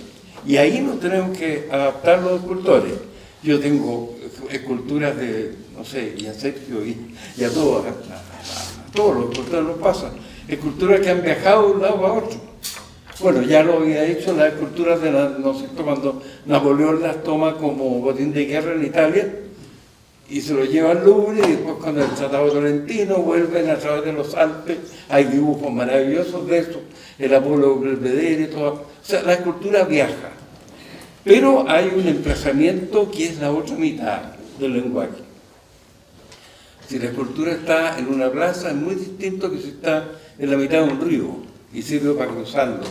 Speaker 6: Y ahí nos tenemos que adaptar los escultores. Yo tengo esculturas de, no sé, y a Sergio y a todos los escultores nos pasan, esculturas que han viajado de un lado a otro. Bueno, ya lo había hecho las esculturas de cuando Napoleón las toma como botín de guerra en Italia y se lo lleva al Louvre, y después con el Tratado Tolentino vuelven a través de los Alpes, hay dibujos maravillosos de eso, el Apolo Belvedere y todo. O sea, la escultura viaja, pero hay un emplazamiento que es la otra mitad del lenguaje. Si la escultura está en una plaza, es muy distinto que si está en la mitad de un río y sirve para cruzarlo.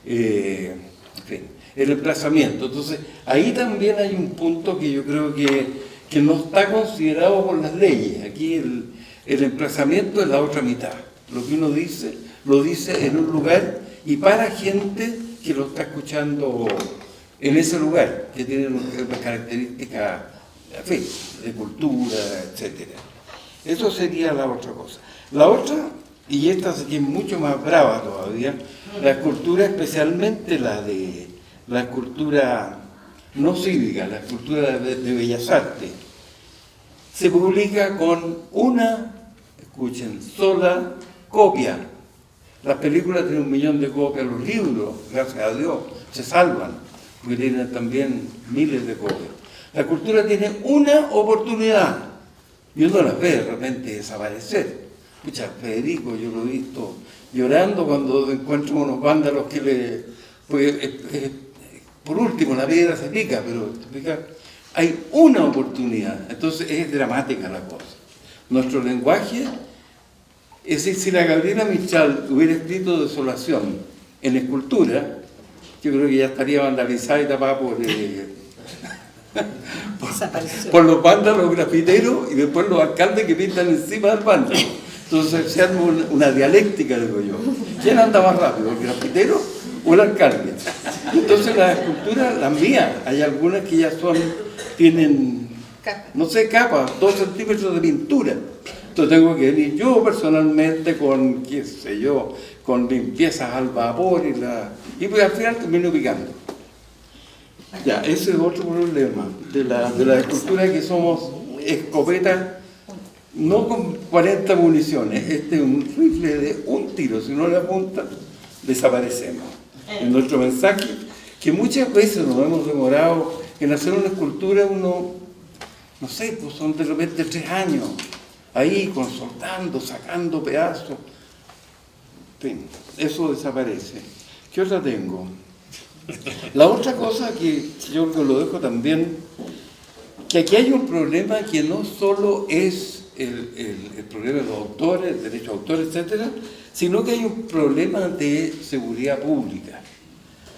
Speaker 6: En fin, el emplazamiento. Entonces, ahí también hay un punto que yo creo que no está considerado por las leyes. Aquí el emplazamiento es la otra mitad. Lo que uno dice, lo dice en un lugar y para gente que lo está escuchando en ese lugar, que tiene unas características, en fin, de cultura, etc. Eso sería la otra cosa. La otra, y esta sí que es mucho más brava todavía, la escultura, especialmente la escultura no cívica, la escultura de Bellas Artes, se publica con una, escuchen, sola copia. Las películas tienen 1 millón de copias, los libros, gracias a Dios, se salvan, porque tienen también miles de copias. La escultura tiene una oportunidad y uno las ve de repente desaparecer. Escucha, Federico, yo lo he visto llorando cuando encuentro unos vándalos que por último, la piedra se pica, pero Hay una oportunidad, entonces es dramática la cosa. Nuestro lenguaje, es decir, si la Gabriela Mistral hubiera escrito Desolación en escultura, yo creo que ya estaría vandalizada y tapada por los vándalos grafiteros y después los alcaldes que pintan encima del vándalo. Entonces se arma una dialéctica, digo yo. ¿Quién anda más rápido, el grafitero o el alcalde? Entonces las esculturas, las mías, hay algunas que ya tienen, no sé, capas, 2 centímetros de pintura. Entonces tengo que venir yo personalmente con, qué sé yo, con limpiezas al vapor y pues al final termino picando. Ya, ese es otro problema de la escultura, que somos escopetas, no con 40 municiones. Este es un rifle de un tiro, si no le apuntan, desaparecemos. En nuestro mensaje, que muchas veces nos hemos demorado en hacer una escultura, uno, no sé, pues son de repente 3 años, ahí consultando, sacando pedazos. En fin, eso desaparece. ¿Qué otra tengo? La otra cosa que yo lo dejo también, que aquí hay un problema que no solo es el problema de los autores, derechos de autor, etcétera, sino que hay un problema de seguridad pública.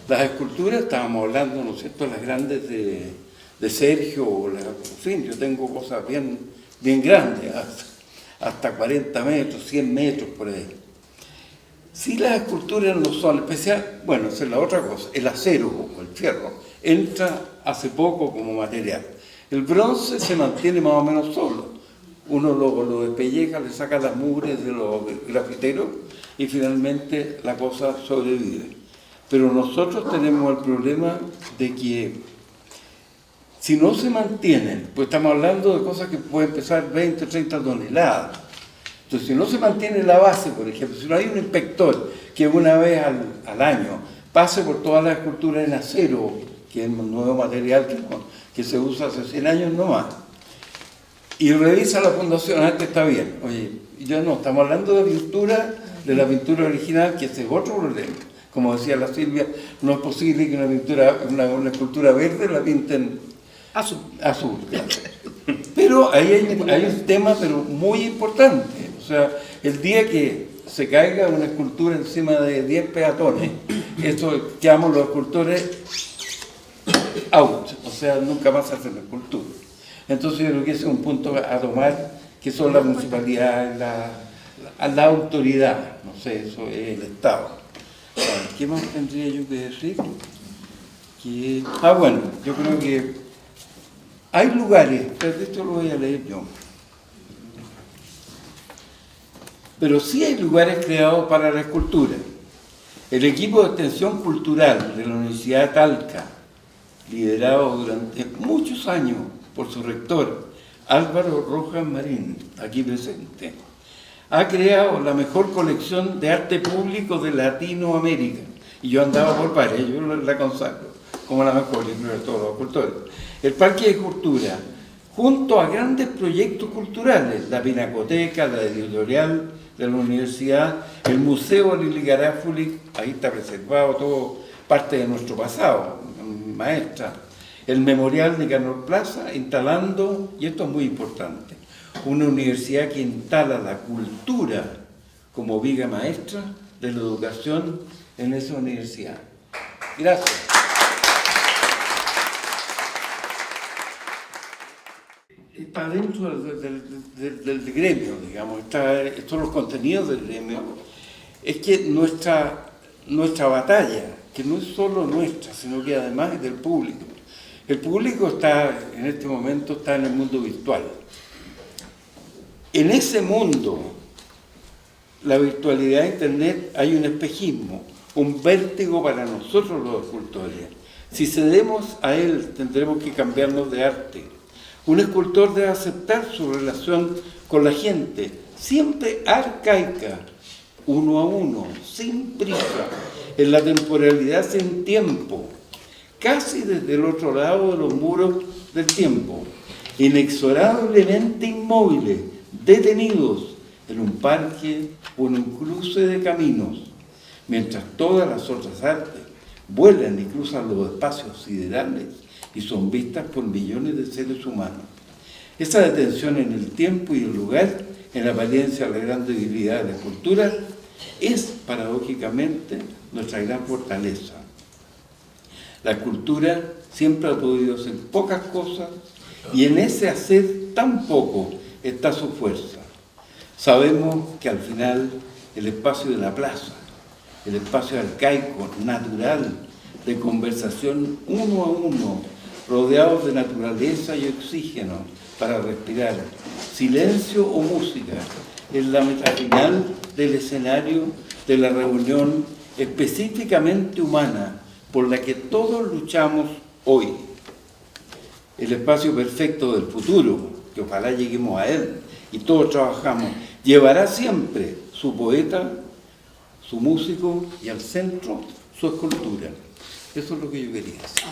Speaker 6: Las esculturas, estábamos hablando, ¿no es cierto?, las grandes de Sergio, en fin, yo tengo cosas bien grandes, hasta 40 metros, 100 metros por ahí. Si las esculturas no son especial, bueno, esa es la otra cosa, el acero o el fierro entra hace poco como material. El bronce se mantiene más o menos solo. Uno lo despelleja, le saca las mugres de los grafiteros y finalmente la cosa sobrevive. Pero nosotros tenemos el problema de que si no se mantienen, pues estamos hablando de cosas que pueden pesar 20 o 30 toneladas. Entonces, si no se mantiene la base, por ejemplo, si no hay un inspector que una vez al año pase por todas las esculturas en acero, que es un nuevo material que se usa hace 100 años no más, y revisa la fundación, antes está bien. Oye, ya no, estamos hablando de pintura, de la pintura original, que ese es otro problema. Como decía la Silvia, no es posible que una escultura verde la pinten azul. Claro. Pero ahí hay un tema pero muy importante. O sea, el día que se caiga una escultura encima de 10 peatones, esto llamamos los escultores out, o sea, nunca más hacen escultura. Entonces yo creo que ese es un punto a tomar, que son la municipalidad, la autoridad, no sé, eso es el Estado. ¿Qué más tendría yo que decir? Bueno, yo creo que hay lugares, esto lo voy a leer yo, pero sí hay lugares creados para la escultura. El equipo de extensión cultural de la Universidad de Talca, liderado durante muchos años por su rector, Álvaro Rojas Marín, aquí presente, ha creado la mejor colección de arte público de Latinoamérica. Y yo andaba por varias, yo la consagro como la mejor, libro de todos los cultores. El Parque de Cultura, junto a grandes proyectos culturales, la Pinacoteca, la editorial de la universidad, el Museo Lili Garofalo, ahí está preservado todo, parte de nuestro pasado, maestra, el Memorial Nicanor Plaza, instalando, y esto es muy importante, una universidad que instala la cultura como viga maestra de la educación en esa universidad. Gracias. Está dentro del gremio, digamos, estos los contenidos del gremio. Es que nuestra batalla, que no es solo nuestra, sino que además es del público. El público en este momento está en el mundo virtual. En ese mundo, la virtualidad de Internet, hay un espejismo, un vértigo para nosotros los escultores. Si cedemos a él, tendremos que cambiarnos de arte. Un escultor debe aceptar su relación con la gente, siempre arcaica, uno a uno, sin prisa, en la temporalidad sin tiempo, casi desde el otro lado de los muros del tiempo, inexorablemente inmóviles, detenidos en un parque o en un cruce de caminos, mientras todas las otras artes vuelan y cruzan los espacios siderales y son vistas por millones de seres humanos. Esa detención en el tiempo y el lugar, en apariencia la gran debilidad de la cultura, es paradójicamente nuestra gran fortaleza. La cultura siempre ha podido hacer pocas cosas y en ese hacer tan poco está su fuerza. Sabemos que al final el espacio de la plaza, el espacio arcaico, natural, de conversación uno a uno, rodeados de naturaleza y oxígeno para respirar, silencio o música, es la meta final del escenario de la reunión específicamente humana por la que todos luchamos hoy. El espacio perfecto del futuro, que ojalá lleguemos a él y todos trabajamos, llevará siempre su poeta, su músico y al centro su escultura. Eso es lo que yo quería decir.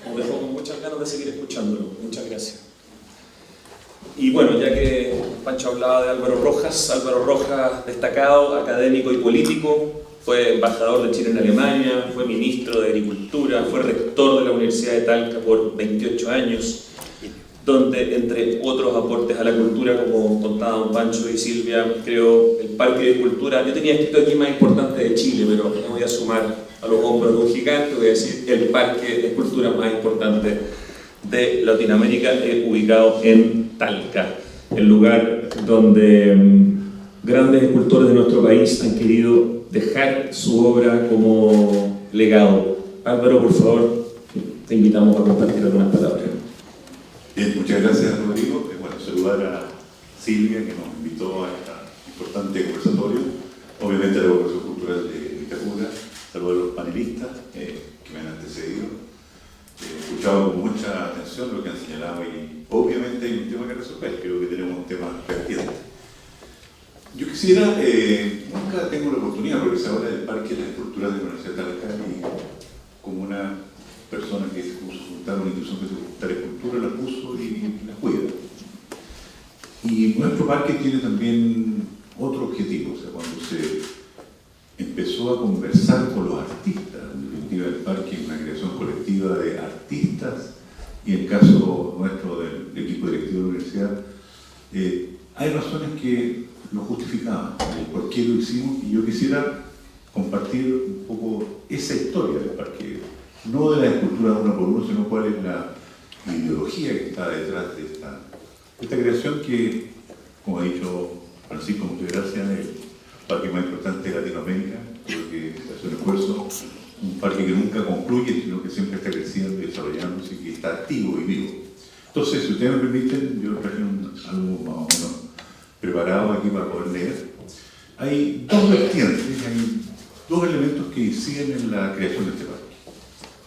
Speaker 3: Nos dejó con muchas ganas de seguir escuchándolo. Muchas gracias. Y bueno, ya que Pancho hablaba de Álvaro Rojas, destacado, académico y político, fue embajador de Chile en Alemania, fue ministro de Agricultura, fue rector de la Universidad de Talca por 28 años, donde, entre otros aportes a la cultura, como contaban don Pancho y Silvia, creó el Parque de Cultura. Yo tenía escrito aquí más importante de Chile, pero me voy a sumar a los hombros de un gigante, voy a decir el Parque de Cultura más importante de Latinoamérica, ubicado en Talca, el lugar donde grandes escultores de nuestro país han querido dejar su obra como legado. Álvaro, por favor, te invitamos a compartir algunas palabras.
Speaker 7: Bien, muchas gracias, Rodrigo. Bueno, saludar a Silvia, que nos invitó a este importante conversatorio, obviamente a la Evaluación Cultural de Vitacura, saludar a los panelistas que me han antecedido. He escuchado con mucha atención lo que han señalado y obviamente hay un tema que resolver, creo que tenemos un tema pendiente. Yo quisiera, nunca tengo la oportunidad, porque se habla del Parque de las Esculturas de la Universidad de Talca y como una persona que se puso a juntar una institución que se juntar escultura, la puso y la cuida. Y nuestro parque tiene también otro objetivo, o sea, cuando se empezó a conversar con los artistas, en definitiva el parque es una creación colectiva de artistas, y en el caso nuestro del equipo directivo de la universidad, hay razones que lo justificaban, el por qué lo hicimos, y yo quisiera compartir un poco esa historia del parque, no de la escultura uno por uno, sino cuál es la ideología que está detrás de esta creación que, como ha dicho Francisco, muchas gracias, el parque más importante de Latinoamérica, creo que se hace un esfuerzo, un parque que nunca concluye, sino que siempre está creciendo y desarrollándose y que está activo y vivo. Entonces, si ustedes me permiten, yo traje algo más o menos preparado aquí para poder leer. Hay dos vertientes, hay dos elementos que inciden en la creación de este parque.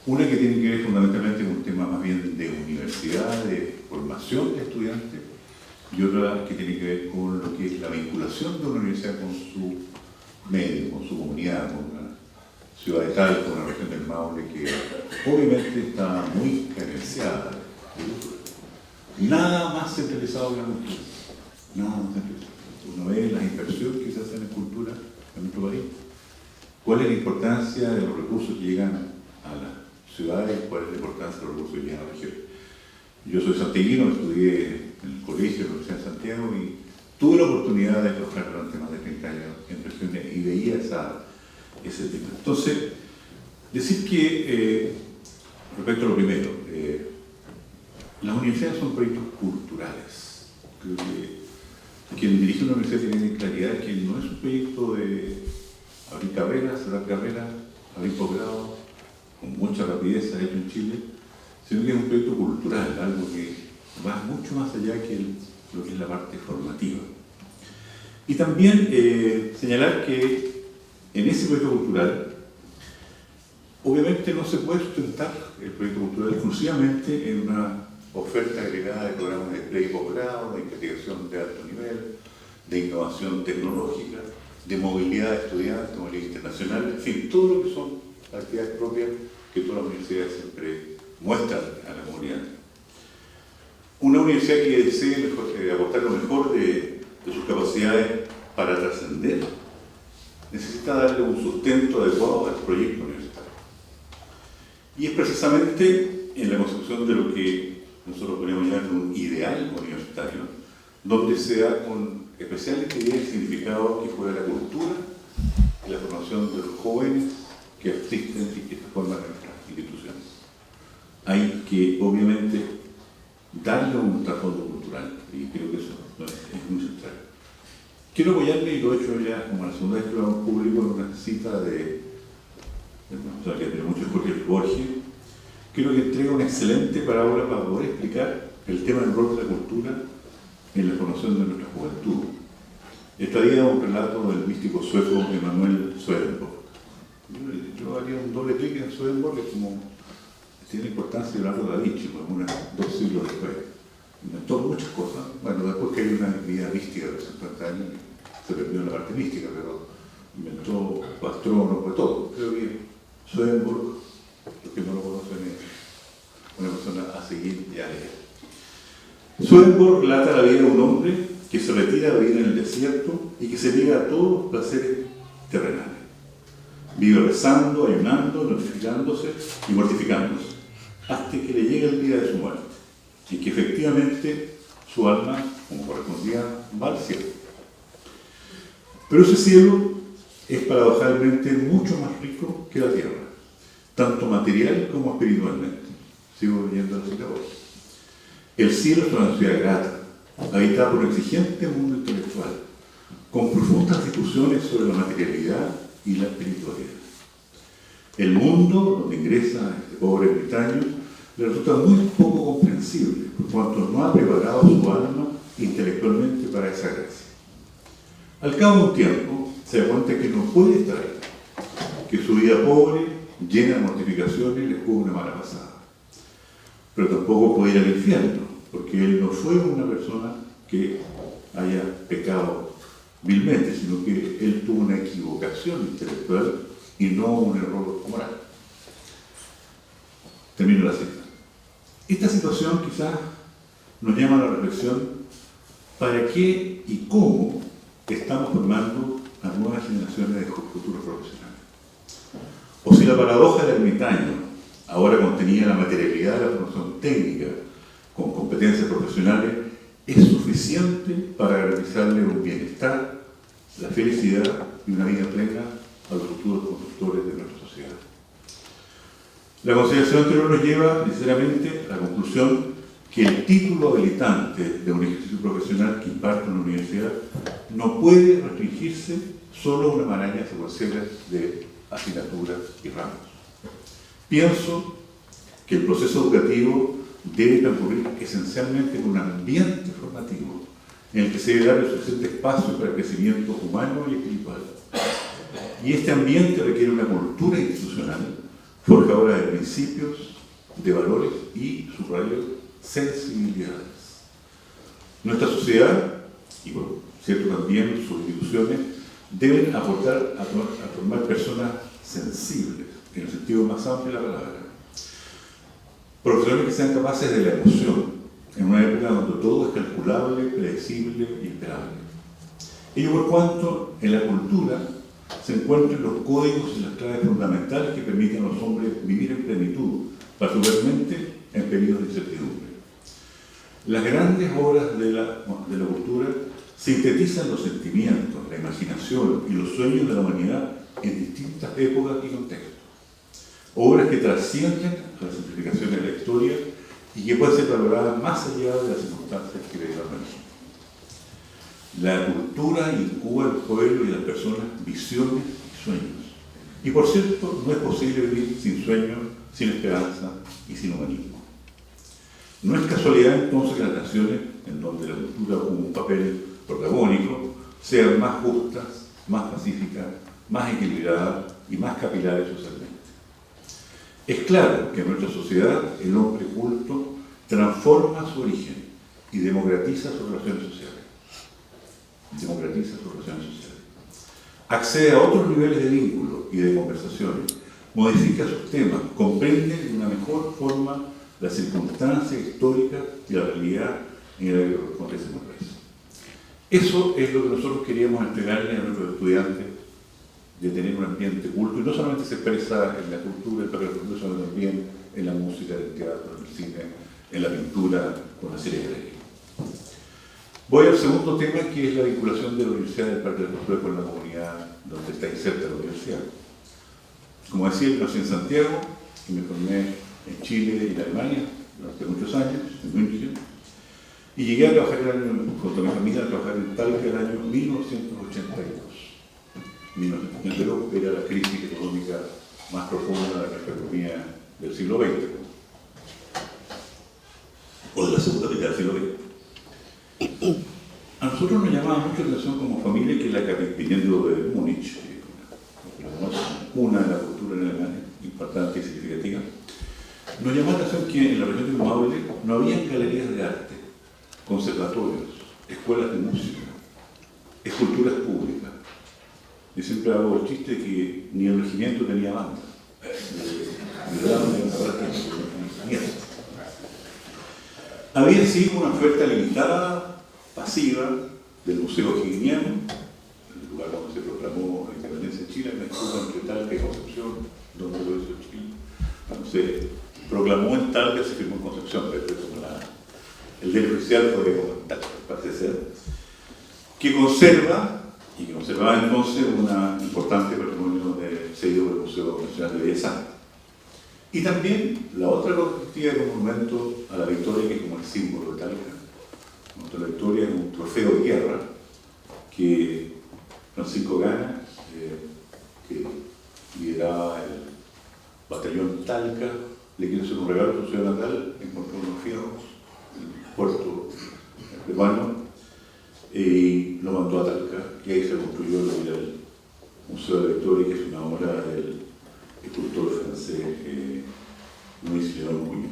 Speaker 7: Una que tiene que ver fundamentalmente con un tema más bien de universidad, de formación de estudiantes, y otra que tiene que ver con lo que es la vinculación de una universidad con su medio, con su comunidad, con la ciudad de Talca, con la región del Maule, que obviamente está muy carenciada de cultura. Nada más centralizado que la cultura. Nada más centralizado. Uno ve las inversiones que se hacen en cultura en nuestro país. ¿Cuál es la importancia de los recursos que llegan a las ciudades? ¿Cuál es la importancia de los recursos que llegan a la región? Yo soy santiaguino, estudié en el colegio de la Universidad de Santiago y tuve la oportunidad de trabajar durante más de 30 años en regiones y veía ese tema. Entonces, decir que, respecto a lo primero, las universidades son proyectos culturales. Creo que quien dirige una universidad tiene claridad que no es un proyecto de abrir carreras, cerrar carreras, abrir posgrado, con mucha rapidez se ha hecho en Chile, sino que es un proyecto cultural, algo que va mucho más allá que lo que es la parte formativa. Y también señalar que en ese proyecto cultural, obviamente no se puede sustentar el proyecto cultural exclusivamente en una oferta agregada de programas de pre y posgrado, de investigación de alto nivel, de innovación tecnológica, de movilidad de estudiantes, movilidad internacional, en fin, todo lo que son actividades propias que todas las universidades siempre muestran a la comunidad. Una universidad que desee aportar lo mejor de sus capacidades para trascender necesita darle un sustento adecuado al proyecto universitario. Y es precisamente en la construcción de lo que nosotros podemos llamar un ideal universitario, donde se da con especial interés y significado que fuera la cultura y la formación de los jóvenes que asisten y que se forman en nuestras instituciones. Hay que, obviamente, darle un trasfondo cultural, y creo que eso es muy central. Quiero apoyarme, y lo he hecho ya como la segunda vez que lo hago en público, en una cita de una persona que tiene mucho, Jorge Borges. Creo que entrega una excelente parábola para poder explicar el tema del rol de la cultura en la formación de nuestra juventud. Traía un relato del místico sueco Emanuel Swedenborg. Yo haría un doble clic en Swedenborg, que como tiene importancia Leonardo da Vinci, como 2 siglos después. Inventó muchas cosas. Bueno, después que hay una vida mística de 50 años, se perdió en la parte mística, pero inventó astrónomos, de todo. Creo que Swedenborg, los que no lo conocen, es una persona a seguir y a leer. Swedenborg relata la vida de un hombre que se retira a vivir en el desierto y que se niega a todos los placeres terrenales. Vive rezando, ayunando, notificándose y mortificándose, hasta que le llega el día de su muerte, y que efectivamente su alma, como correspondía, va al cielo. Pero ese cielo es paradojalmente mucho más rico que la tierra, tanto material como espiritualmente. Sigo leyendo la cita hoy. El cielo es una ciudad grata, habitada por un exigente mundo intelectual, con profundas discusiones sobre la materialidad y la espiritualidad. El mundo donde ingresa este pobre ermitaño le resulta muy poco comprensible, por cuanto no ha preparado su alma intelectualmente para esa gracia. Al cabo de un tiempo, se da cuenta que no puede estar ahí, que su vida pobre, llena de mortificaciones, le jugó una mala pasada. Pero tampoco puede ir al infierno, porque él no fue una persona que haya pecado vilmente, sino que él tuvo una equivocación intelectual y no un error moral. Termino la cita. Esta situación quizás nos llama a la reflexión para qué y cómo estamos formando a nuevas generaciones de futuros profesionales. O si la paradoja del ermitaño ahora contenía la materialidad de la formación técnica con competencias profesionales es suficiente para garantizarle un bienestar, la felicidad y una vida plena a los futuros constructores de nuestra sociedad. La consideración anterior nos lleva necesariamente a la conclusión que el título habilitante de un ejercicio profesional que imparte una universidad no puede restringirse solo a una maraña secuencial de asignaturas y ramos. Pienso que el proceso educativo debe transcurrir esencialmente con un ambiente formativo en el que se debe dar el suficiente espacio para el crecimiento humano y espiritual. Y este ambiente requiere una cultura institucional forjadora de principios, de valores y, subrayo, sensibilidades. Nuestra sociedad, y por cierto también sus instituciones, deben aportar a formar personas sensibles, en el sentido más amplio de la palabra. Profesionales que sean capaces de la emoción, en una época donde todo es calculable, predecible y esperable. Ello por cuanto en la cultura se encuentran los códigos y las claves fundamentales que permiten a los hombres vivir en plenitud, particularmente en periodos de incertidumbre. Las grandes obras de la cultura sintetizan los sentimientos, la imaginación y los sueños de la humanidad en distintas épocas y contextos. Obras que trascienden a las simplificaciones de la historia y que pueden ser valoradas más allá de las circunstancias que le dieron origen. La cultura incuba al pueblo y a las personas visiones y sueños. Y por cierto, no es posible vivir sin sueños, sin esperanza y sin humanismo. No es casualidad entonces que las naciones, en donde la cultura juega un papel protagónico, sean más justas, más pacíficas, más equilibradas y más capilares socialmente. Es claro que en nuestra sociedad el hombre culto transforma su origen y democratiza sus relaciones sociales. Accede a otros niveles de vínculo y de conversaciones, modifica sus temas, comprende de una mejor forma las circunstancias históricas y la realidad en la que corresponde ese país. Eso es lo que nosotros queríamos entregarle a nuestros estudiantes, de tener un ambiente culto, y no solamente se expresa en la cultura, sino también en la música, en el teatro, en el cine, en la pintura, con la serie de leyes. Voy al segundo tema, que es la vinculación de la Universidad del Parque de la Cultura con la comunidad donde está inserta la universidad. Como decía, yo nací en Santiago y me formé en Chile y en Alemania durante muchos años, en München, y llegué a trabajar junto a mi familia, a trabajar en Talca el año 1982. 1982 era la crisis económica más profunda de la economía del siglo XX, o de la segunda mitad del siglo XX. A nosotros nos llamaba mucho la atención como familia, que la viniendo de Múnich, una de la cultura en Alemania, importante y significativa, nos llamó la atención que en la región del Maule no había galerías de arte, conservatorios, escuelas de música, esculturas públicas. Yo siempre hago el chiste que ni el regimiento tenía banda. Había sido una oferta limitada, pasiva, del Museo Higginiano, el lugar donde se proclamó la independencia de Chile, en Cuba, entre Talca y Concepción, donde lo hizo Chile. Cuando se proclamó en Talca, se firmó en Concepción, pero como el del oficial fue como Talca, parece ser, que conserva, y que conservaba entonces un importante patrimonio cedido del Museo Nacional de Bellas Artes. Y también la otra perspectiva de un monumento a la victoria, que es como el símbolo de Talca. La victoria es un trofeo de guerra que Francisco Gana, que lideraba el batallón Talca, le quiere hacer un regalo a su ciudad natal, encontró unos fierros en el puerto peruano y lo mandó a Talca, y ahí se construyó el Museo de la Victoria, que es una obra del escultor francés Luis León Muñoz,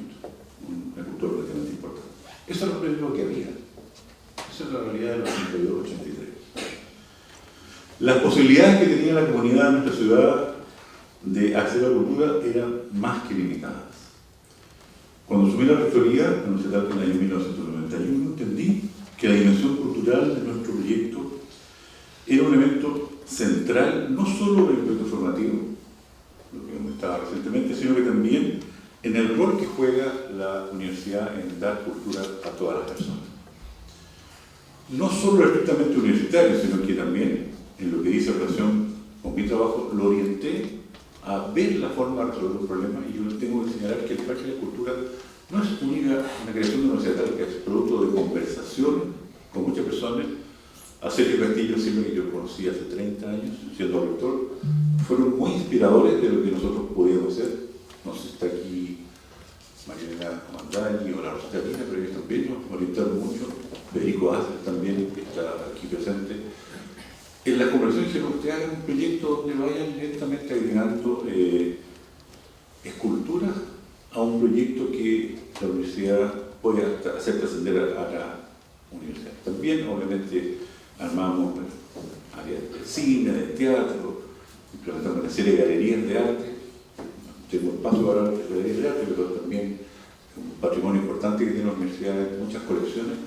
Speaker 7: un escultor relativamente importante. Eso es lo que había. Esa es la realidad de los 82-83. Las posibilidades que tenía la comunidad de nuestra ciudad de acceder a la cultura eran más que limitadas. Cuando asumí la rectoría, en el año 1991, entendí que la dimensión cultural de nuestro proyecto era un elemento central, no solo en el proyecto formativo, lo que comentaba recientemente, sino que también en el rol que juega la universidad en dar cultura a todas las personas. No solo estrictamente universitario, sino que también, en lo que dice en relación con mi trabajo, lo orienté a ver la forma de resolver un problema, y yo tengo que señalar que el Parque de la Cultura no es única una creación de una universidad tal, que es producto de conversación con muchas personas. A Sergio Castillo, siempre que yo conocí hace 30 años, siendo rector, fueron muy inspiradores de lo que nosotros podíamos hacer. No sé si está aquí Mariana Comandani o la Rosita Lina, pero ellos también nos orientaron mucho. Federico Acer también, que está aquí presente. En la conversación dijeron que ustedes hagan un proyecto donde vayan lentamente agregando esculturas a un proyecto que la universidad pueda hacer trascender a la universidad. También, obviamente, armamos áreas de cine, de teatro, implementamos una serie de galerías de arte. Tengo espacio para hablar de galerías de arte, pero también un patrimonio importante que tiene la universidad, muchas colecciones.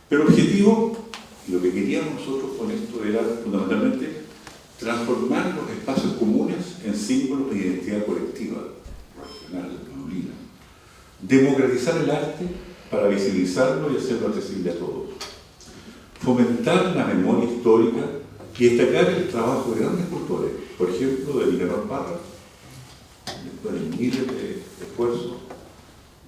Speaker 7: Pero el objetivo, y lo que queríamos nosotros con esto, era fundamentalmente transformar los espacios comunes en símbolos de identidad colectiva, regional, genuina. Democratizar el arte para visibilizarlo y hacerlo accesible a todos. Fomentar la memoria histórica y destacar el trabajo de grandes escultores, por ejemplo, de Nicanor Parra, después de miles de esfuerzos,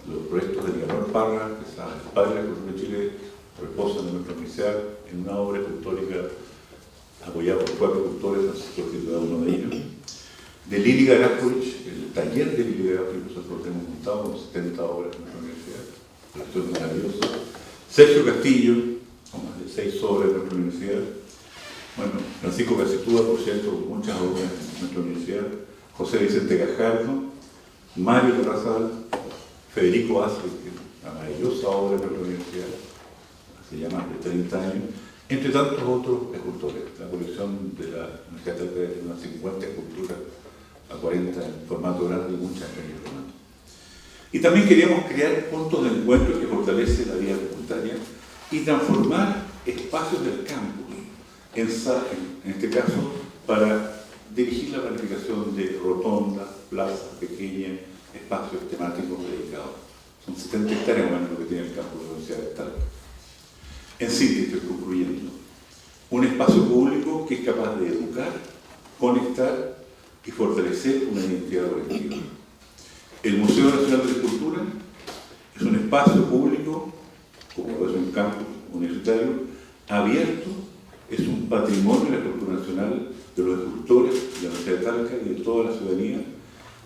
Speaker 7: los proyectos de Nicanor Parra, que es el padre de la cultura de Chile, reposan en nuestra universidad en una obra escultórica apoyada por 4 escultores, nosotros cada uno de ellos. De Lili Garapovich, el taller de Lili Garapovich, nosotros hemos montado con 70 obras en nuestra universidad, esto es maravilloso. Sergio Castillo, con más de 6 obras en nuestra universidad. Bueno, Francisco Casitúa, por cierto, muchas obras en nuestra universidad. José Vicente Gajardo, Mario Terrazal, Federico Acer, una maravillosa obra en nuestra universidad, hace ya más de 30 años, entre tantos otros escultores. La colección de la Universidad de unas 50 esculturas a 40 en formato grande y muchas en el formato. Y también queríamos crear puntos de encuentro que fortalecen la vida comunitaria y transformar espacios del campus en este caso, para dirigir la planificación de rotondas, plazas pequeñas, espacios temáticos dedicados. Son 70 hectáreas más lo que tiene el campus de la Universidad de Talca. En síntesis, estoy concluyendo, un espacio público que es capaz de educar, conectar y fortalecer una identidad colectiva. El Museo Nacional de la Escultura es un espacio público, como es un campus universitario, abierto, es un patrimonio de la cultura nacional, de los escultores de la Universidad de Talca y de toda la ciudadanía,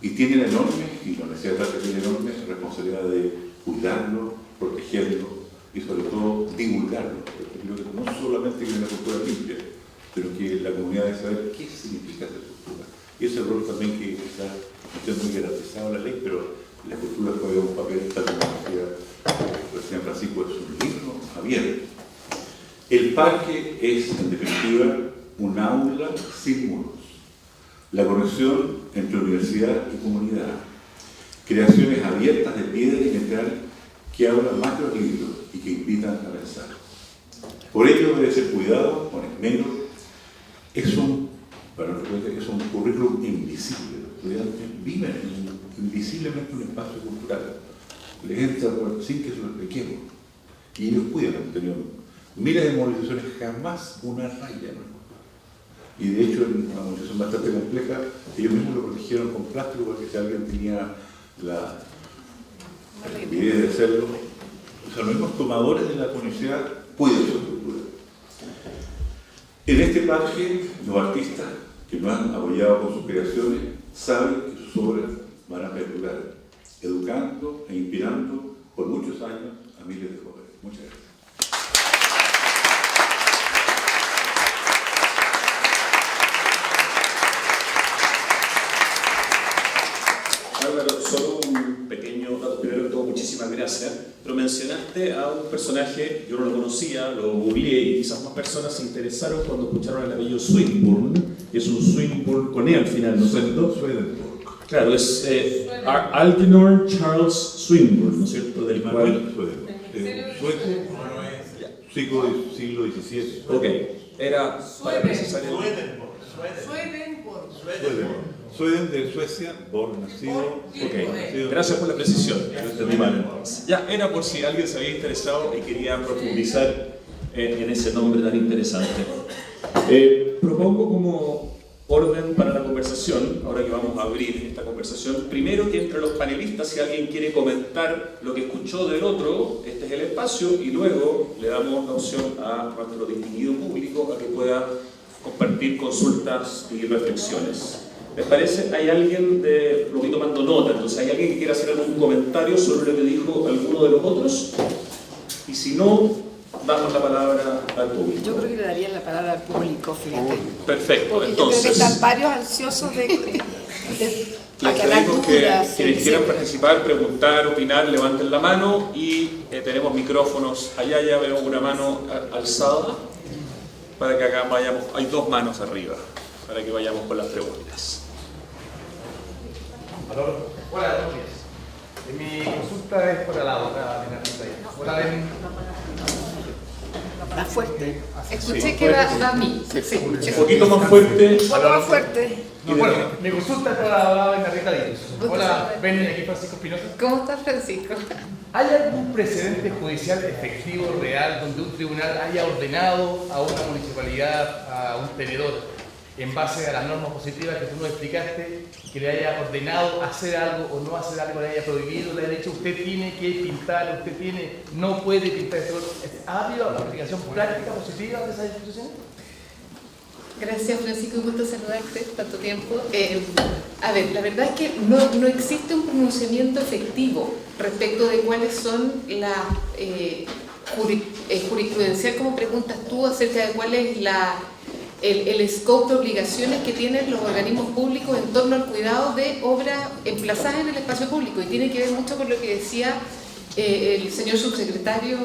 Speaker 7: y tiene la enorme, y la Universidad de Talca tiene enorme responsabilidad de cuidarlo, protegerlo y sobre todo divulgarlo. Porque creo que no solamente que es una cultura limpia, pero que la comunidad debe saber qué significa esa cultura. Y ese rol también que está muy garantizado en la ley, pero la cultura juega un papel, tal como decía el presidente Francisco, es un libro abierto. El parque es, en definitiva, un aula sin muros. La conexión entre universidad y comunidad. Creaciones abiertas de piedra y metal que hablan más que los libros y que invitan a pensar. Por ello debe ser cuidado, con esmero. Es un currículum invisible. Los estudiantes viven invisiblemente en un espacio cultural. Les entra sin que se lo expliquemos. Y ellos cuidan el contenido. Miles de movilizaciones, jamás una raya, ¿no? Y de hecho, en una movilización bastante compleja, ellos mismos lo protegieron con plástico porque si alguien tenía la idea de hacerlo, o sea, los mismos tomadores de la universidad cuidan su cultura. En este parque, los artistas que nos han apoyado con sus creaciones saben que sus obras van a perdurar, educando e inspirando por muchos años a miles de jóvenes. Muchas gracias.
Speaker 3: Álvaro, solo un pequeño dato. Primero que todo, muchísimas gracias. Pero mencionaste a un personaje, yo no lo conocía, lo googleé y quizás más personas se interesaron cuando escucharon el apellido Swinburne. Es un Swinburne con E al final, ¿no es cierto?
Speaker 7: Swedenborg.
Speaker 3: Claro, es Algernon Charles Swinburne, ¿no es cierto? Del cual...
Speaker 7: Sueco del siglo XVII.
Speaker 3: Ok, era para precisar el...
Speaker 7: Sweden de Suecia, Born, nacido.
Speaker 3: Ok, gracias por la precisión. Lo entendí mal entonces. Ya, era por si alguien se había interesado y quería profundizar en ese nombre tan interesante. Propongo como orden para la conversación, ahora que vamos a abrir esta conversación, primero que entre los panelistas, si alguien quiere comentar lo que escuchó del otro, este es el espacio, y luego le damos la opción a nuestro distinguido público a que pueda compartir consultas y reflexiones. ¿Les parece? ¿Hay alguien de... Lo voy tomando nota, entonces ¿hay alguien que quiera hacer algún comentario sobre lo que dijo alguno de los otros? Y si no, damos la palabra al público.
Speaker 1: Yo creo que le daría la palabra al público, fíjate.
Speaker 3: Perfecto,
Speaker 1: Porque
Speaker 3: entonces...
Speaker 1: yo creo que están varios ansiosos de
Speaker 3: les pedimos que quienes quieran participar, preguntar, opinar, levanten la mano y tenemos micrófonos. Allá ya veo una mano alzada para que acá vayamos. Hay dos manos arriba para que vayamos con las preguntas.
Speaker 8: Hola, buenos días. Mi consulta es para la doctora Benarita.
Speaker 1: Más fuerte.
Speaker 4: Escuché que va a mí.
Speaker 3: Un poquito más fuerte.
Speaker 1: Un poco más fuerte.
Speaker 8: No, bueno, mi consulta es para la abogada Benarita Díaz. Hola, Beni, aquí Francisco Espinosa.
Speaker 4: ¿Cómo estás, Francisco?
Speaker 8: ¿Hay algún precedente judicial efectivo, real, donde un tribunal haya ordenado a una municipalidad, a un tenedor, en base a las normas positivas que tú nos explicaste, que le haya ordenado hacer algo o no hacer algo, le haya prohibido, le haya dicho usted tiene que pintar, no puede pintar esto? ¿Ha habido la aplicación práctica positiva de esas instituciones?
Speaker 4: Gracias, Francisco, un gusto saludarte, tanto tiempo. A ver, la verdad es que no existe un pronunciamiento efectivo respecto de cuáles son las jurisprudencial, como preguntas tú, acerca de cuál es el scope de obligaciones que tienen los organismos públicos en torno al cuidado de obras emplazadas en el espacio público, y tiene que ver mucho con lo que decía el señor subsecretario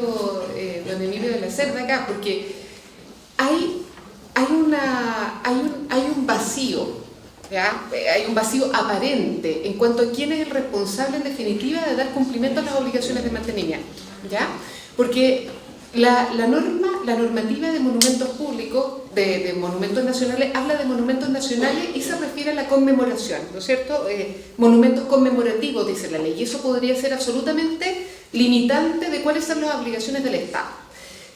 Speaker 4: don Emilio de la Cerda acá, porque hay un vacío ¿ya? Hay un vacío aparente en cuanto a quién es el responsable en definitiva de dar cumplimiento a las obligaciones de mantenimiento, ¿ya? Porque la normativa de monumentos públicos, de monumentos nacionales, habla de monumentos nacionales y se refiere a la conmemoración, ¿no es cierto? Monumentos conmemorativos, dice la ley, y eso podría ser absolutamente limitante de cuáles son las obligaciones del Estado.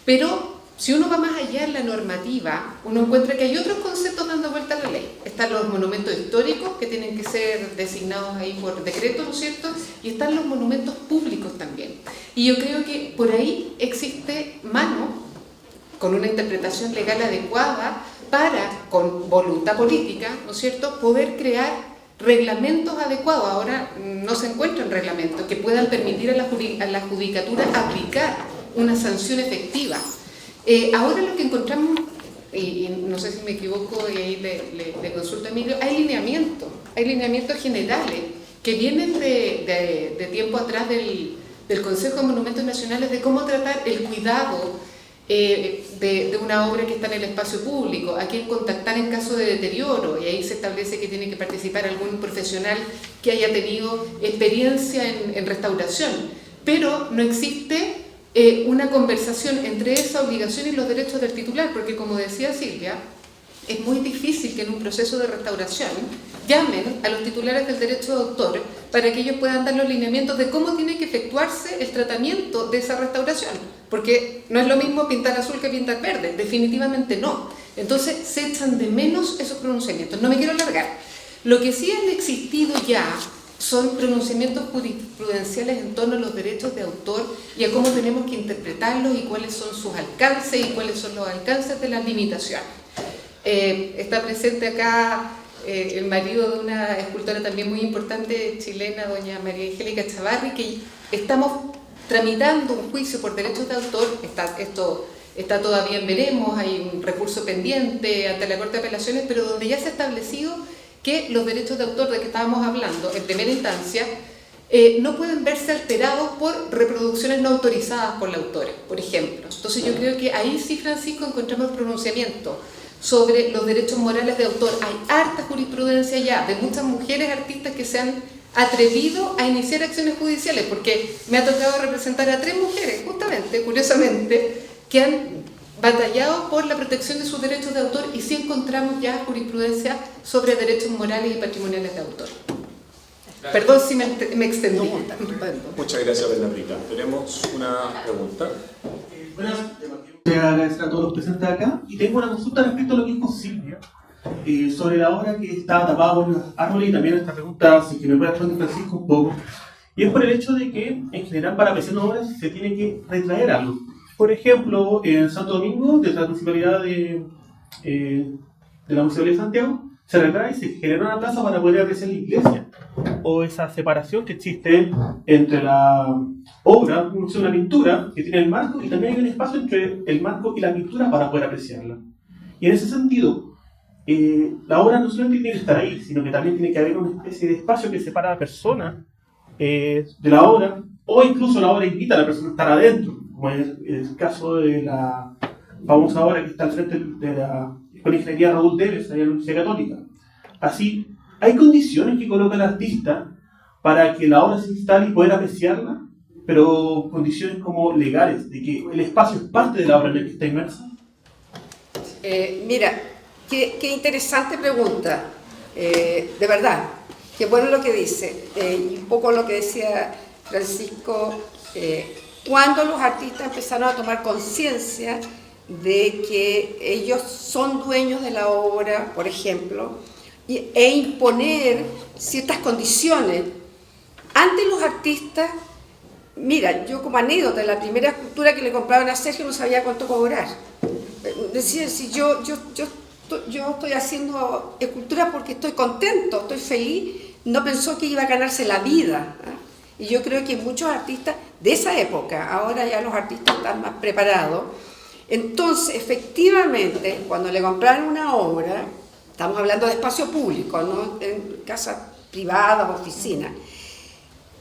Speaker 4: Pero si uno va más allá en la normativa, uno encuentra que hay otros conceptos dando vuelta a la ley. Están los monumentos históricos, que tienen que ser designados ahí por decreto, ¿no es cierto? Y están los monumentos públicos también. Y yo creo que por ahí existe mano, con una interpretación legal adecuada, para, con voluntad política, ¿no es cierto?, poder crear reglamentos adecuados. Ahora no se encuentran reglamentos que puedan permitir a la judicatura aplicar una sanción efectiva. Ahora lo que encontramos, y no sé si me equivoco y ahí le consulto a Emilio, hay lineamientos generales que vienen de tiempo atrás del Consejo de Monumentos Nacionales de cómo tratar el cuidado de una obra que está en el espacio público, a quién contactar en caso de deterioro, y ahí se establece que tiene que participar algún profesional que haya tenido experiencia en restauración, pero no existe una conversación entre esa obligación y los derechos del titular, porque como decía Silvia, es muy difícil que en un proceso de restauración llamen a los titulares del derecho de autor para que ellos puedan dar los lineamientos de cómo tiene que efectuarse el tratamiento de esa restauración, porque no es lo mismo pintar azul que pintar verde, definitivamente no. Entonces se echan de menos esos pronunciamientos. No me quiero alargar. Lo que sí han existido ya son pronunciamientos jurisprudenciales en torno a los derechos de autor y a cómo tenemos que interpretarlos y cuáles son sus alcances y cuáles son los alcances de las limitaciones. Está presente acá el marido de una escultora también muy importante chilena, doña María Angélica Chavarri, que estamos tramitando un juicio por derechos de autor. Esto está todavía en veremos, hay un recurso pendiente ante la Corte de Apelaciones, pero donde ya se ha establecido que los derechos de autor de que estábamos hablando en primera instancia no pueden verse alterados por reproducciones no autorizadas por la autora, por ejemplo. Entonces yo creo que ahí sí, Francisco, encontramos pronunciamiento sobre los derechos morales de autor. Hay harta jurisprudencia ya de muchas mujeres artistas que se han atrevido a iniciar acciones judiciales, porque me ha tocado representar a 3 mujeres, justamente, curiosamente, que han batallado por la protección de sus derechos de autor, y sí encontramos ya jurisprudencia sobre derechos morales y patrimoniales de autor. Perdón si me extendí.
Speaker 3: Muchas gracias, Bernardita. Tenemos una pregunta.
Speaker 9: Buenas, quiero agradecer a todos los presentes acá, y tengo una consulta respecto a lo que dijo Silvia sobre la obra que está tapada por los árboles, y también esta pregunta, si me puede responder Francisco un poco, y es por el hecho de que en general para apreciar obras se tiene que retraer algo. Por ejemplo, en Santo Domingo, desde la municipalidad de la Municipalidad de Santiago, se retrae y se genera una plaza para poder apreciar la iglesia, o esa separación que existe entre la obra, una pintura que tiene el marco, y también hay un espacio entre el marco y la pintura para poder apreciarla. Y en ese sentido, la obra no solamente tiene que estar ahí, sino que también tiene que haber una especie de espacio que separa a la persona de la obra, o incluso la obra invita a la persona a estar adentro, como es el caso de la famosa obra que está al frente de la Escuela de Ingeniería Raúl Deves, allá en la Universidad Católica. Así, hay condiciones que coloca el artista para que la obra se instale y poder apreciarla, pero condiciones como legales, de que el espacio es parte de la obra en la que está inmersa.
Speaker 1: Mira, qué interesante pregunta, de verdad, qué bueno lo que dice, y un poco lo que decía Francisco, cuando los artistas empezaron a tomar conciencia de que ellos son dueños de la obra, por ejemplo, e imponer ciertas condiciones. Antes los artistas, mira, yo como anécdota, la primera escultura que le compraban a Sergio no sabía cuánto cobrar. Decía, si yo estoy haciendo escultura porque estoy contento, estoy feliz, no pensó que iba a ganarse la vida, ¿eh? Y yo creo que muchos artistas de esa época, ahora ya los artistas están más preparados. Entonces, efectivamente, cuando le compraron una obra, estamos hablando de espacio público, no en casas privadas, oficinas,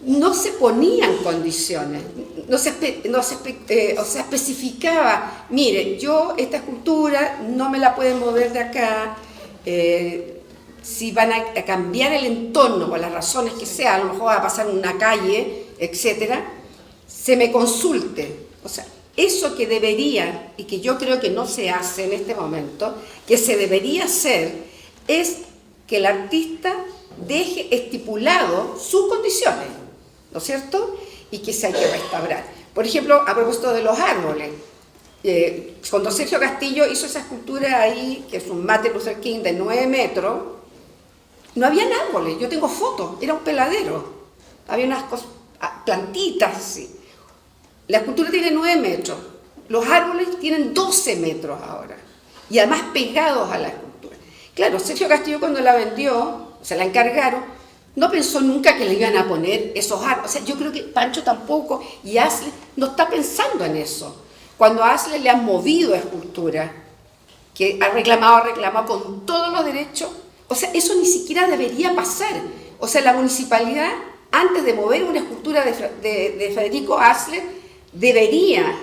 Speaker 1: no se ponían condiciones, no se especificaba, mire, yo esta escultura no me la pueden mover de acá, si van a cambiar el entorno por las razones que sea, a lo mejor va a pasar una calle, etcétera, se me consulte. O sea, eso que debería, y que yo creo que no se hace en este momento, que se debería hacer, es que el artista deje estipulado sus condiciones, ¿no es cierto? Y que se hay que restaurar. Por ejemplo, a propósito de los árboles, cuando Sergio Castillo hizo esa escultura ahí, que es un Martin Luther King de 9 metros, no habían árboles, yo tengo fotos, era un peladero, había unas plantitas así. La escultura tiene 9 metros, los árboles tienen 12 metros ahora, y además pegados a la escultura. Claro, Sergio Castillo cuando la vendió, se la encargaron, no pensó nunca que le iban a poner esos árboles. O sea, yo creo que Pancho tampoco, y Asle no está pensando en eso. Cuando a Asle le han movido escultura, que ha reclamado con todos los derechos, o sea, eso ni siquiera debería pasar. O sea, la municipalidad, antes de mover una escultura de Federico Asle, debería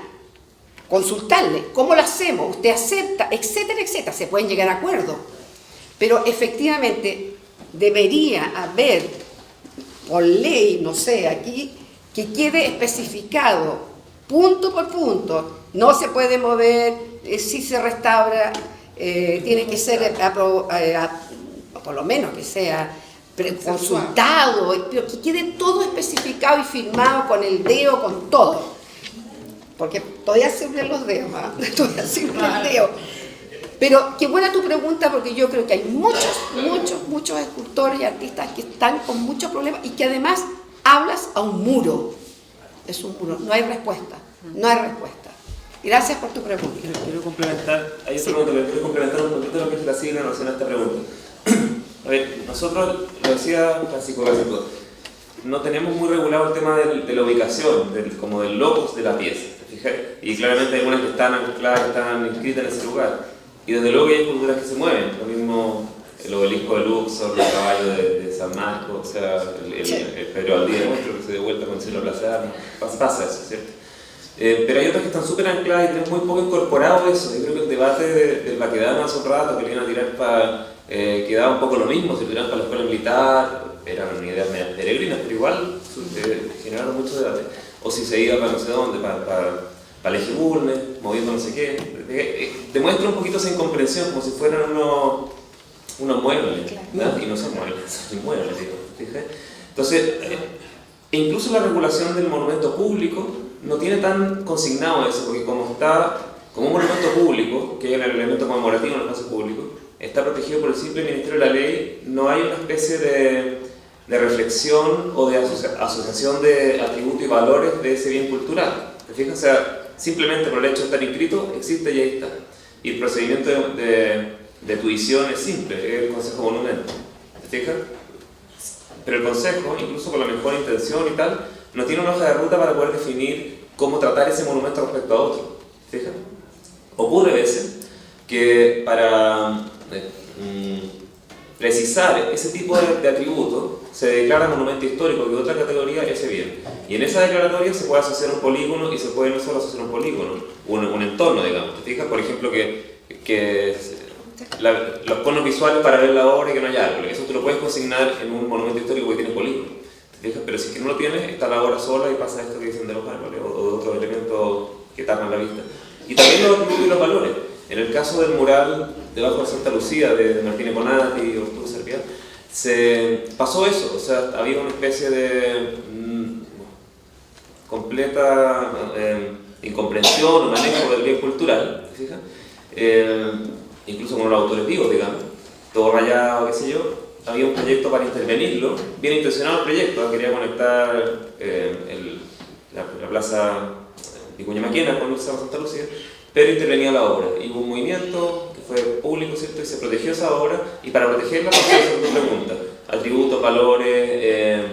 Speaker 1: consultarle, ¿cómo lo hacemos? ¿Usted acepta? Etcétera, etcétera. Se pueden llegar a acuerdos. Pero efectivamente debería haber, por ley, no sé, aquí, que quede especificado, punto por punto, no se puede mover, si se restaura, tiene que ser, por lo menos que sea consultado, pero que quede todo especificado y firmado con el dedo, con todo. Porque todavía sirven los dedos, ¿eh? Todavía sirven los dedos. Pero qué buena tu pregunta, porque yo creo que hay muchos escultores y artistas que están con muchos problemas y que además hablas a un muro. Es un muro, no hay respuesta, no hay respuesta. Gracias por tu pregunta.
Speaker 5: Quiero complementar, hay otra pregunta, pero quiero complementar un poquito lo que es la sigla en relación a esta pregunta. A ver, nosotros, lo decía Francisco Casico, no tenemos muy regulado el tema de la ubicación, como del locus de la pieza, ¿te fijas? Y claramente hay algunas que están ancladas, que están inscritas en ese lugar. Y desde luego que hay esculturas que se mueven, lo mismo el obelisco de Luxor, el caballo de San Marcos, o sea, el Pedro Valdivia nuestro que se dio vuelta con el cielo placeado, pasa eso, ¿cierto? Pero hay otras que están súper ancladas y tienen muy poco incorporado eso. Yo creo que el debate del Baquedano hace un rato, que le iban a tirar para... quedaba un poco lo mismo, si lo tiraban para la escuela militar, eran ideas medias peregrinas, pero igual generaron mucho debate. O si se iba para no sé dónde, para Eje Bulnes, moviendo no sé qué. Demuestra un poquito esa incomprensión, como si fueran unos muebles, ¿no? Y no son muebles, son inmuebles, digo. Entonces, incluso la regulación del monumento público no tiene tan consignado eso, porque como está como un monumento público, que es el elemento conmemorativo en el espacio público, está protegido por el simple Ministerio de la Ley, no hay una especie de reflexión o de asociación de atributos y valores de ese bien cultural. ¿Te fijas? O sea, simplemente por el hecho de estar inscrito, existe y ahí está. Y el procedimiento de tuición es simple, es el Consejo Monumento. ¿Te fijas? Pero el Consejo, incluso con la mejor intención y tal, no tiene una hoja de ruta para poder definir cómo tratar ese monumento respecto a otro. ¿Te fijas? Ocurre a veces que para precisar ese tipo de atributos se declara monumento histórico de otra categoría ese bien. Y en esa declaratoria se puede asociar un polígono y se puede no solo asociar un polígono, un entorno, digamos. ¿Te fijas? Por ejemplo, los conos visuales para ver la obra y que no haya árboles. Eso tú lo puedes consignar en un monumento histórico que tiene polígono. ¿Te fijas? Pero si es que no lo tienes, está la obra sola y pasa esto que dicen de los árboles o de otros elementos que tapan la vista. Y también los atributos y los valores. En el caso del mural debajo de Santa Lucía de Martínez Bonatti y Arturo Serviá, se pasó eso, o sea, había una especie de completa incomprensión o manejo del bien cultural, ¿te fijas? Incluso con los autores vivos, digamos, todo rayado, qué sé yo. Había un proyecto para intervenirlo, bien intencionado el proyecto, quería conectar la plaza Vicuña Maquena con el Cerro Santa Lucía, pero intervenía la obra y hubo un movimiento que fue público, ¿cierto? Y se protegió esa obra, y para protegerla pasó a hacer otra pregunta: atributos, valores,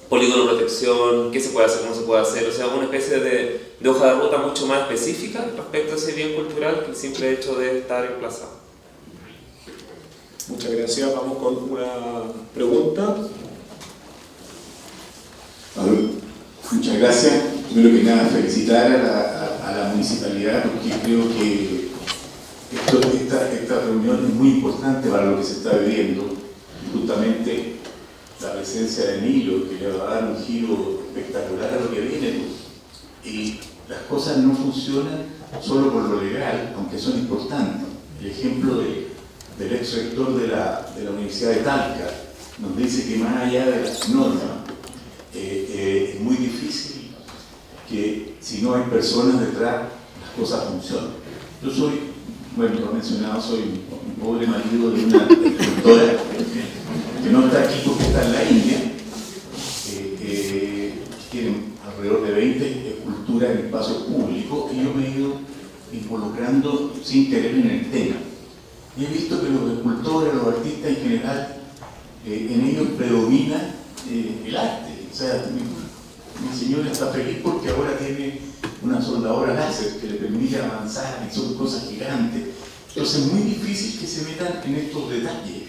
Speaker 5: polígono de protección, qué se puede hacer, cómo se puede hacer, o sea, una especie de hoja de ruta mucho más específica respecto a ese bien cultural que el simple hecho de estar emplazado.
Speaker 3: Muchas gracias. Vamos con una pregunta.
Speaker 10: Muchas gracias. Primero que nada, felicitar a la municipalidad, porque creo que esta reunión es muy importante para lo que se está viviendo. justamente la presencia de Nilo, que le va a dar un giro espectacular a lo que viene. Y las cosas no funcionan solo por lo legal, aunque son importantes. El ejemplo del ex rector de la Universidad de Talca nos dice que más allá de las normas, es muy difícil que si no hay personas detrás, las cosas funcionen. Yo soy, bueno, lo he mencionado, soy un pobre marido de una escultora que no está aquí porque está en la India, tienen alrededor de 20 esculturas en espacios públicos, y yo me he ido involucrando sin querer en el tema. Y he visto que los escultores, los artistas en general, en ellos predomina el arte. O sea, mi señora está feliz porque ahora tiene una soldadora láser que le permite avanzar, y son cosas gigantes. Entonces es muy difícil que se metan en estos detalles.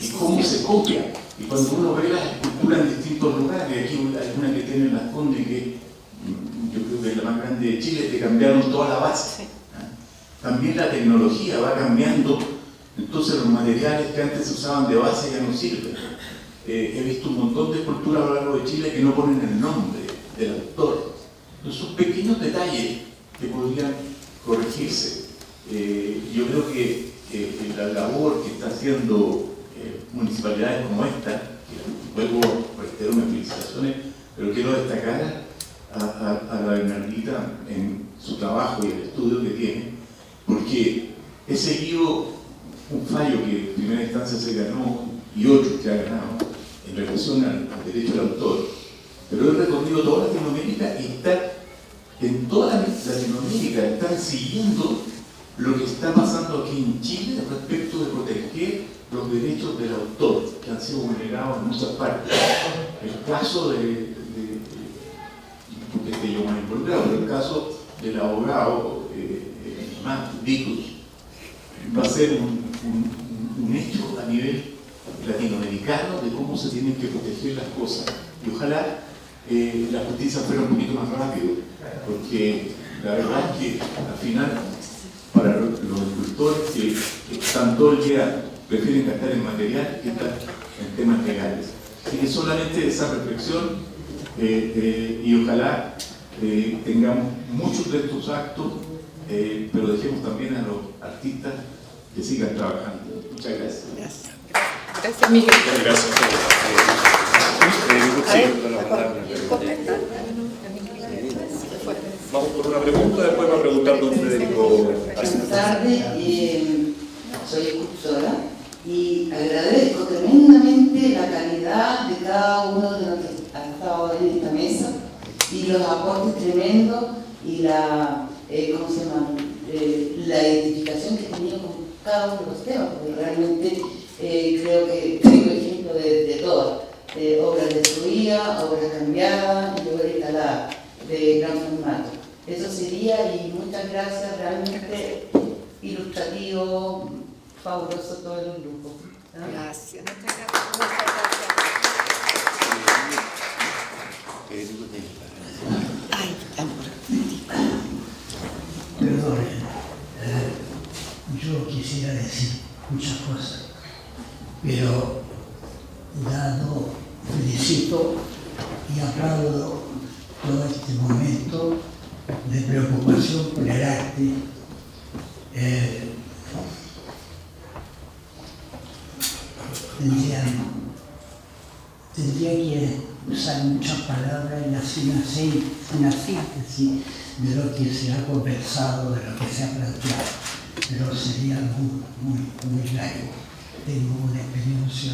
Speaker 10: Y cómo se copia. Y cuando uno ve las esculturas en distintos lugares, aquí hay una que tiene en Las Condes, que yo creo que es la más grande de Chile, que cambiaron toda la base. También la tecnología va cambiando, entonces los materiales que antes se usaban de base ya no sirven. He visto un montón de esculturas a lo largo de Chile que no ponen el nombre del autor. Entonces son pequeños detalles que podrían corregirse. Yo creo que la labor que están haciendo municipalidades como esta, que luego reitero mis felicitaciones, pero quiero destacar a la Bernardita en su trabajo y el estudio que tiene, porque he seguido un fallo que en primera instancia se ganó y otros que ha ganado en relación al derecho del autor, pero he recorrido toda Latinoamérica y está en toda Latinoamérica están siguiendo lo que está pasando aquí en Chile respecto de proteger los derechos del autor, que han sido vulnerados en muchas partes. El caso porque esté yo más involucrado, pero el caso del abogado Matt Dicus va a ser un hecho a nivel latinoamericano de cómo se tienen que proteger las cosas. Y ojalá la justicia fuera un poquito más rápido, porque la verdad es que al final, para los escultores que están todo el día, prefieren gastar en material que estar en temas legales. Así que solamente esa reflexión, y ojalá tengamos muchos de estos actos, pero dejemos también a los artistas que sigan trabajando. Muchas gracias.
Speaker 4: Gracias, Miguel.
Speaker 3: Gracias. Vamos por una pregunta, después va a preguntar don Federico.
Speaker 11: Buenas tardes, soy escultora y agradezco tremendamente la calidad de cada uno de los que han estado en esta mesa y los aportes tremendos y la, ¿cómo se llama? La identificación que he tenido con cada uno de los temas, porque realmente creo que tengo ejemplo de todas, obras destruidas, obras cambiadas y obras instaladas de gran formato. Eso sería, y muchas gracias, realmente ilustrativo, fabuloso todo el grupo. ¿No?
Speaker 1: Gracias.
Speaker 11: Muchas gracias.
Speaker 1: Ay, amor.
Speaker 12: Perdone, yo quisiera decir muchas cosas, pero dado, felicito y aplaudo todo este momento de preocupación por el arte. Tendría que usar muchas palabras y hacer una síntesis de lo que se ha conversado, de lo que se ha planteado, pero sería muy largo. Tengo una experiencia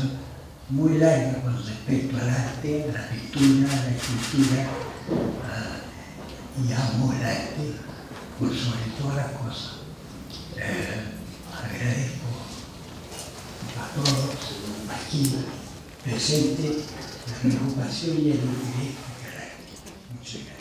Speaker 12: muy larga con respecto al arte, a la pintura, a la escultura, y amo el arte por sobre todas las cosas. Agradezco a todos aquí presentes la preocupación y el interés por el arte. Muchas gracias.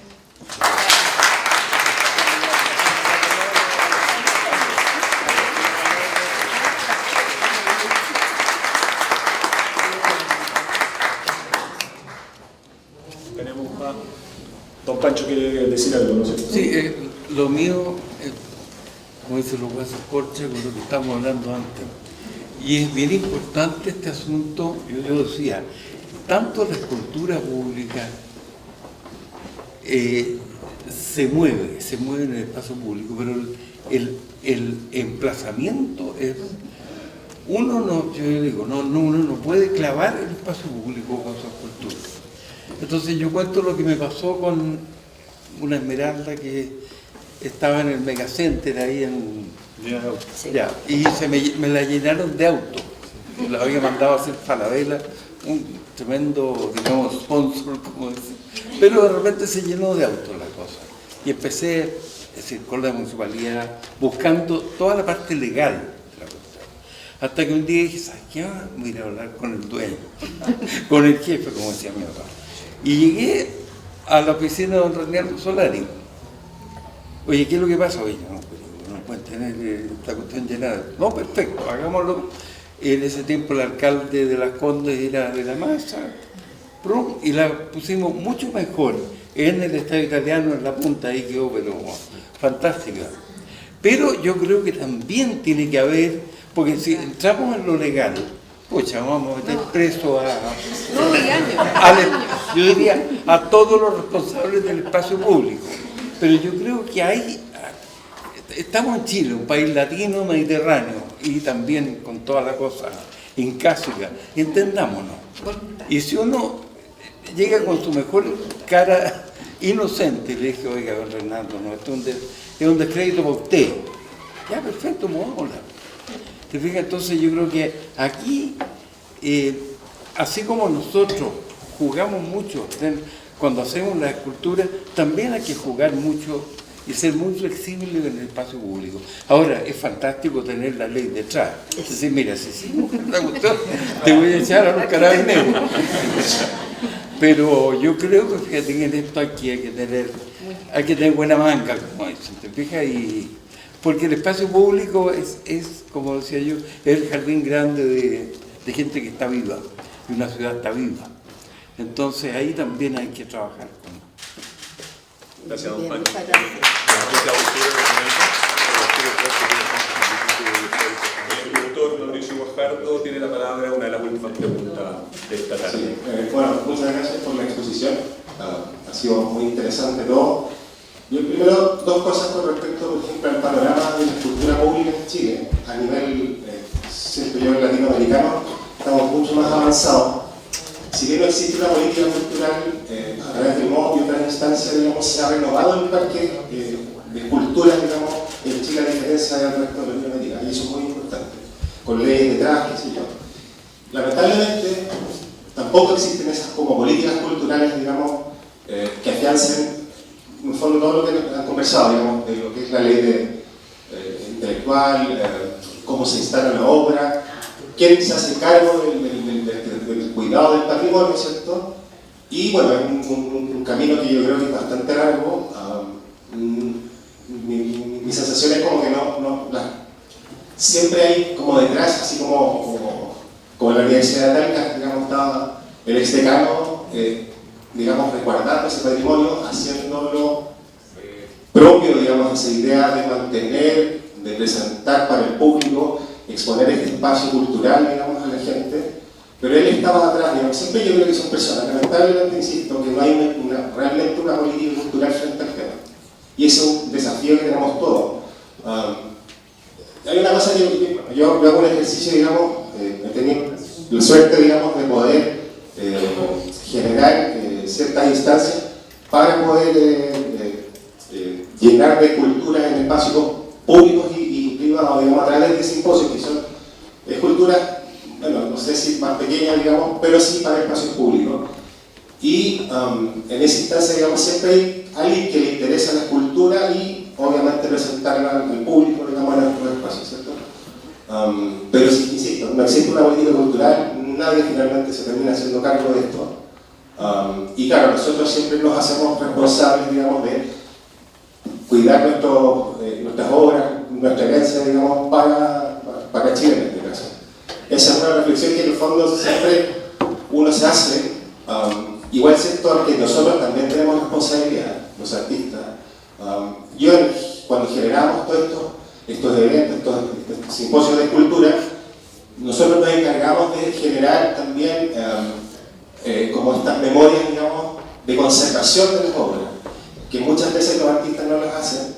Speaker 3: Don Pancho quiere decir algo, ¿no sé?
Speaker 6: Sí, lo mío, como dicen los huesos corches, con lo que estamos hablando antes. Y es bien importante este asunto, yo decía, tanto la escultura pública se mueve en el espacio público, pero el emplazamiento es... Uno no puede clavar el espacio público con su escultura. Entonces yo cuento lo que me pasó con una esmeralda que estaba en el Megacenter ahí en... Ya, y me la llenaron de autos. La había mandado a hacer Falabella, un tremendo, digamos, sponsor, como dicen. Pero de repente se llenó de autos la cosa. Y empecé, es decir, con la municipalidad, buscando toda la parte legal de la cuestión. Hasta que un día dije, ¿sabes qué? Voy a ir a hablar con el dueño, con el jefe, como decía mi papá. Y llegué a la oficina de don Reinaldo Solari. Oye, ¿qué es lo que pasa? Oye, no pueden tener esta cuestión llenada. No, perfecto, hagámoslo. En ese tiempo el alcalde de Las Condes era de la masa, y la pusimos mucho mejor en el Estadio Italiano, en la punta, ahí quedó, pero fantástica. Pero yo creo que también tiene que haber, porque si entramos en lo legal, pucha, vamos a meter preso yo diría, a todos los responsables del espacio público. Pero yo creo que estamos en Chile, un país latino, mediterráneo, y también con toda la cosa incásica, entendámonos. Y si uno llega con su mejor cara inocente y le dije, oiga, don Reinaldo, no, esto es un descrédito para usted. Ya, perfecto, movámosla. ¿Te fijas? Entonces yo creo que aquí, así como nosotros jugamos mucho cuando hacemos la escultura, también hay que jugar mucho y ser muy flexible en el espacio público. Ahora, es fantástico tener la ley detrás. Es decir, mira, si te voy a echar a los carabineros. Pero yo creo que, fíjate, en esto aquí hay que tener buena manga, como dicen, ¿te fijas? Porque el espacio público es, como decía yo, es el jardín grande de gente que está viva, y una ciudad está viva. Entonces ahí también hay que trabajar.
Speaker 3: Gracias, don Pancho. El doctor Mauricio Guajardo tiene la palabra, una de las últimas preguntas de esta tarde.
Speaker 13: Bueno, muchas gracias por la exposición. Ha sido muy interesante todo. Yo primero, dos cosas con respecto, por ejemplo, al panorama de la escultura pública en Chile. A nivel, siento yo, latinoamericano, estamos mucho más avanzados. Si bien no existe una política cultural, a través del MOB y otras instancias, digamos, se ha renovado el parque de esculturas, digamos, en Chile, a diferencia del resto de Latinoamérica, y eso es muy importante, con leyes detrás, qué sé yo. Lamentablemente, tampoco existen esas como políticas culturales, digamos, que afiancen, en el fondo, todo lo que han conversado, digamos, de lo que es la ley intelectual, cómo se instala la obra, quién se hace cargo del cuidado del patrimonio, ¿cierto? Y bueno, es un camino que yo creo que es bastante largo. Mi sensación es como que siempre hay como detrás, así como la Universidad de Talca, digamos, estaba el exdecano, digamos, resguardando ese patrimonio, haciéndolo propio, digamos, esa idea de mantener, de presentar para el público, exponer este espacio cultural, digamos, a la gente, pero él estaba atrás, digamos. Siempre yo creo que son personas, lamentablemente, insisto, que no hay realmente una política cultural frente al tema, y eso es un desafío que tenemos todos. Hay una cosa que yo hago un ejercicio, digamos, he tenido la suerte, digamos, de poder generar ciertas instancias para poder llenar de cultura en espacios públicos y privados, digamos, a través de simposios que son esculturas, bueno, no sé si más pequeñas, digamos, pero sí para espacios públicos. Y en esa instancia, digamos, siempre hay alguien que le interesa la escultura y obviamente presentarla al público, digamos, en nuestros espacios, ¿cierto? Pero insisto, no existe una política cultural, nadie finalmente se termina haciendo cargo de esto. Y claro, nosotros siempre nos hacemos responsables, digamos, de cuidar nuestras obras, nuestra herencia, digamos, para Chile en este caso. Esa es una reflexión que en el fondo siempre uno se hace. Igual sector que nosotros también tenemos responsabilidad, los artistas. Cuando generamos todos estos eventos, estos simposios de escultura, nosotros nos encargamos de generar también como estas memorias, digamos, de conservación de las obras, que muchas veces los artistas no las hacen,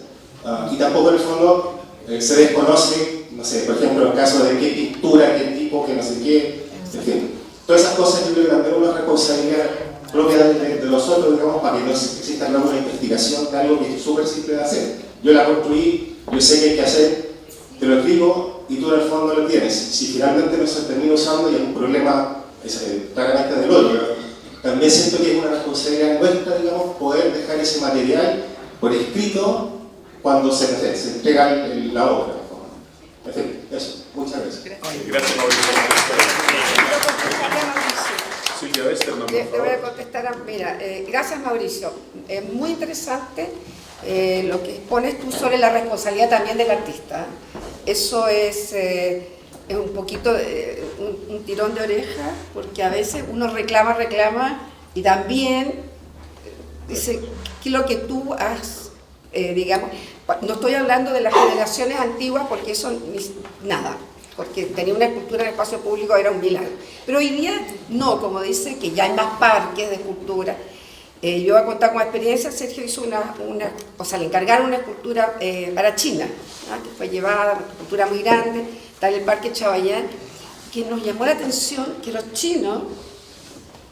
Speaker 13: y tampoco en el fondo se desconoce, no sé, por ejemplo, en el caso de qué pintura, qué tipo, qué no sé qué, en fin. Todas esas cosas yo creo que también una responsabilidad propia de nosotros, digamos, para que no exista una investigación de algo que es súper simple de hacer. Yo la construí, yo sé qué hay que hacer, te lo explico y tú en el fondo lo tienes. Si finalmente no se termina usando y es un problema claramente del otro, también siento que es una responsabilidad nuestra, digamos, poder dejar ese material por escrito cuando se entrega la obra. En fin, eso. Muchas gracias.
Speaker 3: Gracias, Mauricio. Silvia Westermann, por favor.
Speaker 1: Le voy a contestar. Mira, gracias, Mauricio. Es muy interesante lo que pones tú sobre la responsabilidad también del artista. Eso es un poquito un tirón de oreja, porque a veces uno reclama y también dice que lo que tú has, digamos, no estoy hablando de las generaciones antiguas porque eso nada, porque tenía una escultura en el espacio público era un milagro, pero hoy día no, como dice, que ya hay más parques de escultura. Yo voy a contar con experiencia. Sergio hizo le encargaron una escultura para China, que fue llevada, una escultura muy grande, está en el Parque Chabayán, que nos llamó la atención que los chinos,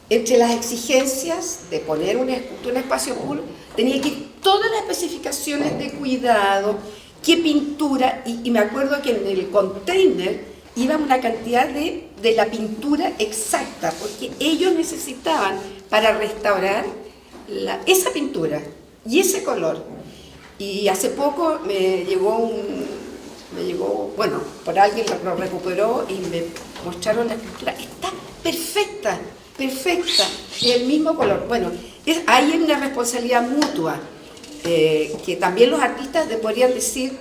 Speaker 1: entre las exigencias de poner una escultura en espacio público, tenía que ir todas las especificaciones de cuidado, qué pintura, y me acuerdo que en el container iba una cantidad de la pintura exacta, porque ellos necesitaban para restaurar esa pintura y ese color. Y hace poco me llegó, bueno, por alguien lo recuperó y me mostraron la escultura. Está perfecta, es el mismo color. Bueno, ahí hay una responsabilidad mutua, que también los artistas podrían decir,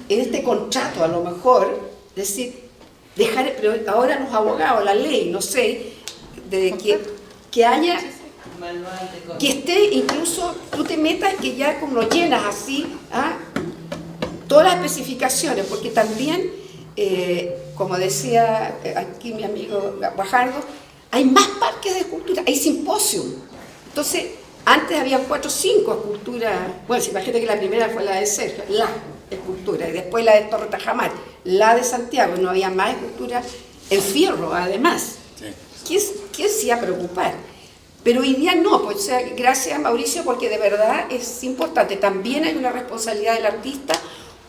Speaker 1: en este contrato a lo mejor, decir, pero ahora los abogados, la ley, no sé, que haya, que esté, incluso tú te metas que ya como lo llenas así, todas las especificaciones, porque también, como decía aquí mi amigo Guajardo, hay más parques de escultura, hay simposios. Entonces, antes había 4 o 5 esculturas, bueno, imagínate que la primera fue la de Sergio, la escultura, y después la de Torre Tajamar, la de Santiago, no había más esculturas en fierro, además. Sí. ¿Quién se iba a preocupar? Pero hoy día no, pues, o sea, gracias a Mauricio, porque de verdad es importante. También hay una responsabilidad del artista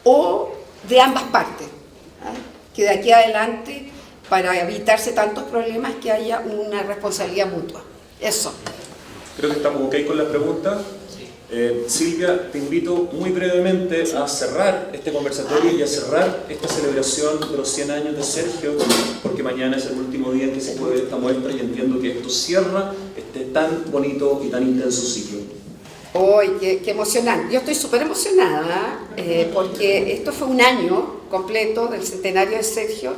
Speaker 1: o de ambas partes, que de aquí adelante, para evitarse tantos problemas, que haya una responsabilidad mutua. Eso.
Speaker 3: Creo que estamos ok con las preguntas. Silvia, te invito muy brevemente a cerrar este conversatorio y a cerrar esta celebración de los 100 años de Sergio, porque mañana es el último día en que se puede ver esta muestra y entiendo que esto cierra este tan bonito y tan intenso ciclo.
Speaker 1: ¡Qué emocionante! Yo estoy súper emocionada porque esto fue un año completo del centenario de Sergio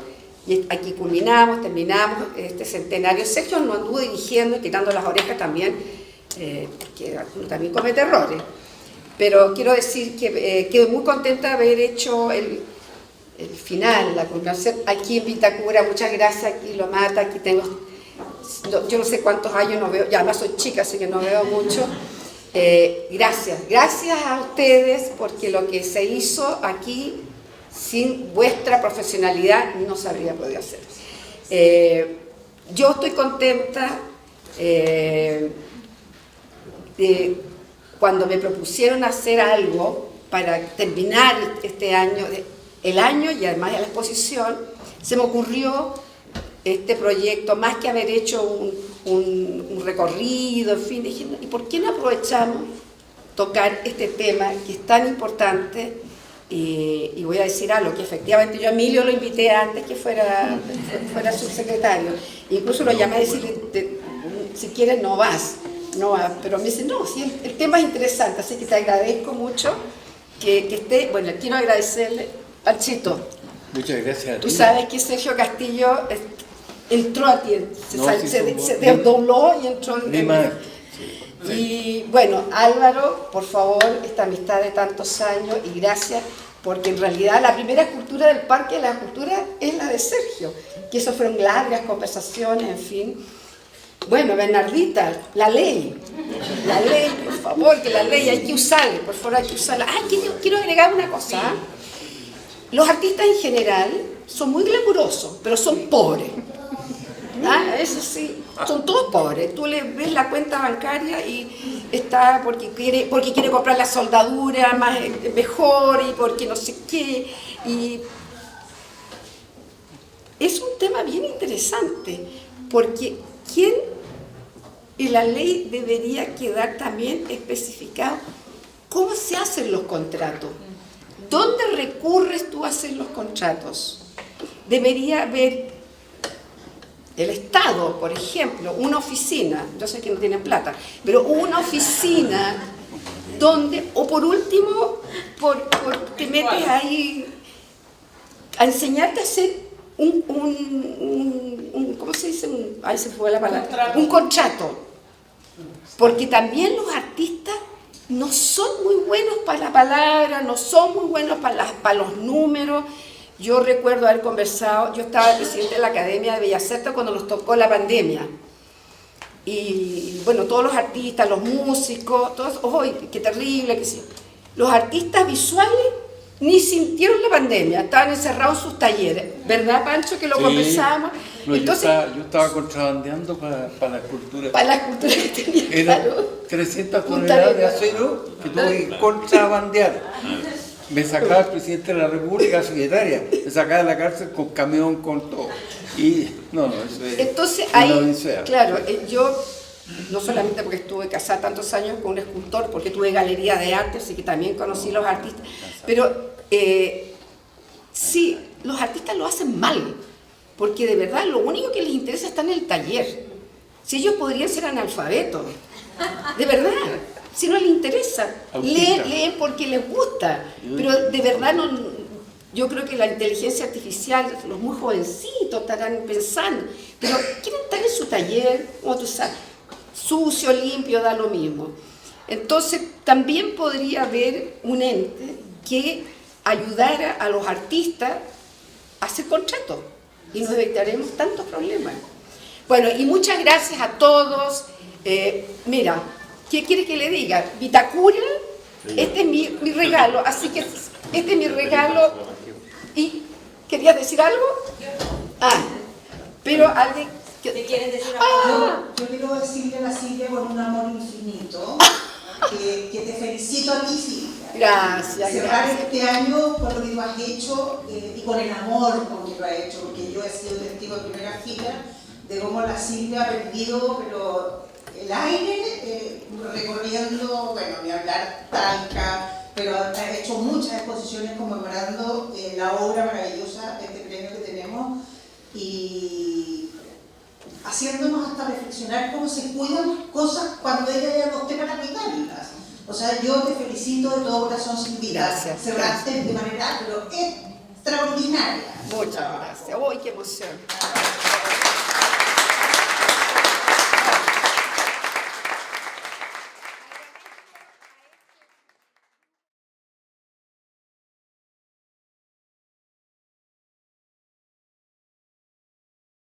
Speaker 1: y aquí terminamos este centenario. Sergio nos anduvo dirigiendo y tirando las orejas también, que uno también comete errores, pero quiero decir que quedo muy contenta de haber hecho el final, la culminación aquí en Vitacura. Muchas gracias, aquí lo mata, aquí tengo, yo no sé cuántos años no veo, ya además soy chica, así que no veo mucho. Gracias a ustedes, porque lo que se hizo aquí sin vuestra profesionalidad no se habría podido hacer. Yo estoy contenta cuando me propusieron hacer algo para terminar este año, el año y además de la exposición, se me ocurrió este proyecto, más que haber hecho un recorrido, en fin, dije, ¿y por qué no aprovechamos tocar este tema que es tan importante? Y voy a decir algo, que efectivamente yo a Emilio lo invité antes que fuera subsecretario, incluso lo llamé a decirle, si quieres no vas, pero me dice, no, sí, el tema es interesante, así que te agradezco mucho que esté. Bueno, quiero agradecerle, Panchito.
Speaker 6: Muchas gracias.
Speaker 1: Tú sabes que Sergio Castillo entró a ti, se desdobló y entró en Y bueno, Álvaro, por favor, esta amistad de tantos años, y gracias porque en realidad la primera escultura del Parque de la Escultura es la de Sergio, que eso fueron largas conversaciones, en fin. Bueno, Bernardita, la ley, por favor, que la ley hay que usarla, por favor hay que usarla. Quiero agregar una cosa. Los artistas en general son muy glamurosos, pero son pobres. Eso sí, son todos pobres. Tú le ves la cuenta bancaria y está porque quiere comprar la soldadura mejor y porque no sé qué. Y es un tema bien interesante, porque en la ley debería quedar también especificado cómo se hacen los contratos. ¿Dónde recurres tú a hacer los contratos? Debería haber el Estado, por ejemplo, una oficina, yo sé que no tienen plata, pero una oficina donde, o por último, te metes ahí a enseñarte a hacer ¿cómo se dice? Ahí se fue la palabra. Un contrato. Porque también los artistas no son muy buenos para la palabra, no son muy buenos para los números. Yo recuerdo haber conversado, yo estaba presidente de la Academia de Bellas Artes cuando nos tocó la pandemia. Y bueno, todos los artistas, los músicos, todos, ¡ay, qué terrible! Los artistas visuales ni sintieron la pandemia, estaban encerrados en sus talleres, ¿verdad, Pancho? Que lo conversábamos.
Speaker 6: No,
Speaker 1: entonces,
Speaker 6: yo estaba contrabandeando para la escultura.
Speaker 1: Para la escultura que tenía.
Speaker 6: Eran 300 toneladas de acero que tuve que contrabandear. Me sacaba el presidente de la República, secretaria, me sacaba de la cárcel con camión, con todo. Y no, eso es.
Speaker 1: Entonces ahí, claro, yo no solamente porque estuve casada tantos años con un escultor, porque tuve galería de arte, así que también conocí los artistas, pero sí, los artistas lo hacen mal, porque de verdad lo único que les interesa está en el taller. Si ellos podrían ser analfabetos, de verdad, si no les interesa, leen porque les gusta, pero de verdad no. Yo creo que la inteligencia artificial, los muy jovencitos estarán pensando, pero quieren estar en su taller, como tú sabes, sucio, limpio, da lo mismo. Entonces, también podría haber un ente que ayudara a los artistas a hacer contratos y nos evitaremos tantos problemas. Bueno, y muchas gracias a todos. Mira, ¿qué quiere que le diga? Vitacura, este es mi regalo, así que este es mi regalo. ¿Y querías decir algo? Pero alguien...
Speaker 2: ¿Te quieres decir algo? Yo quiero decirle a la Silvia con un amor infinito que te felicito a ti, Silvia.
Speaker 1: Gracias.
Speaker 2: Cerrar este año por lo que tú has hecho y con el amor con que lo has hecho, porque yo he sido testigo de primera fila de cómo la Silvia ha perdido pero el aire recorriendo, bueno, ni hablar Talca, pero ha hecho muchas exposiciones conmemorando la obra maravillosa, este premio que tenemos, y haciéndonos hasta reflexionar cómo se cuidan las cosas cuando ella ya no esté para cuidarlas. O sea, yo te felicito de todo corazón, Silvia.
Speaker 1: Gracias.
Speaker 2: Cerraste de manera pero extraordinaria.
Speaker 1: Muchas gracias. ¡Uy, qué emoción!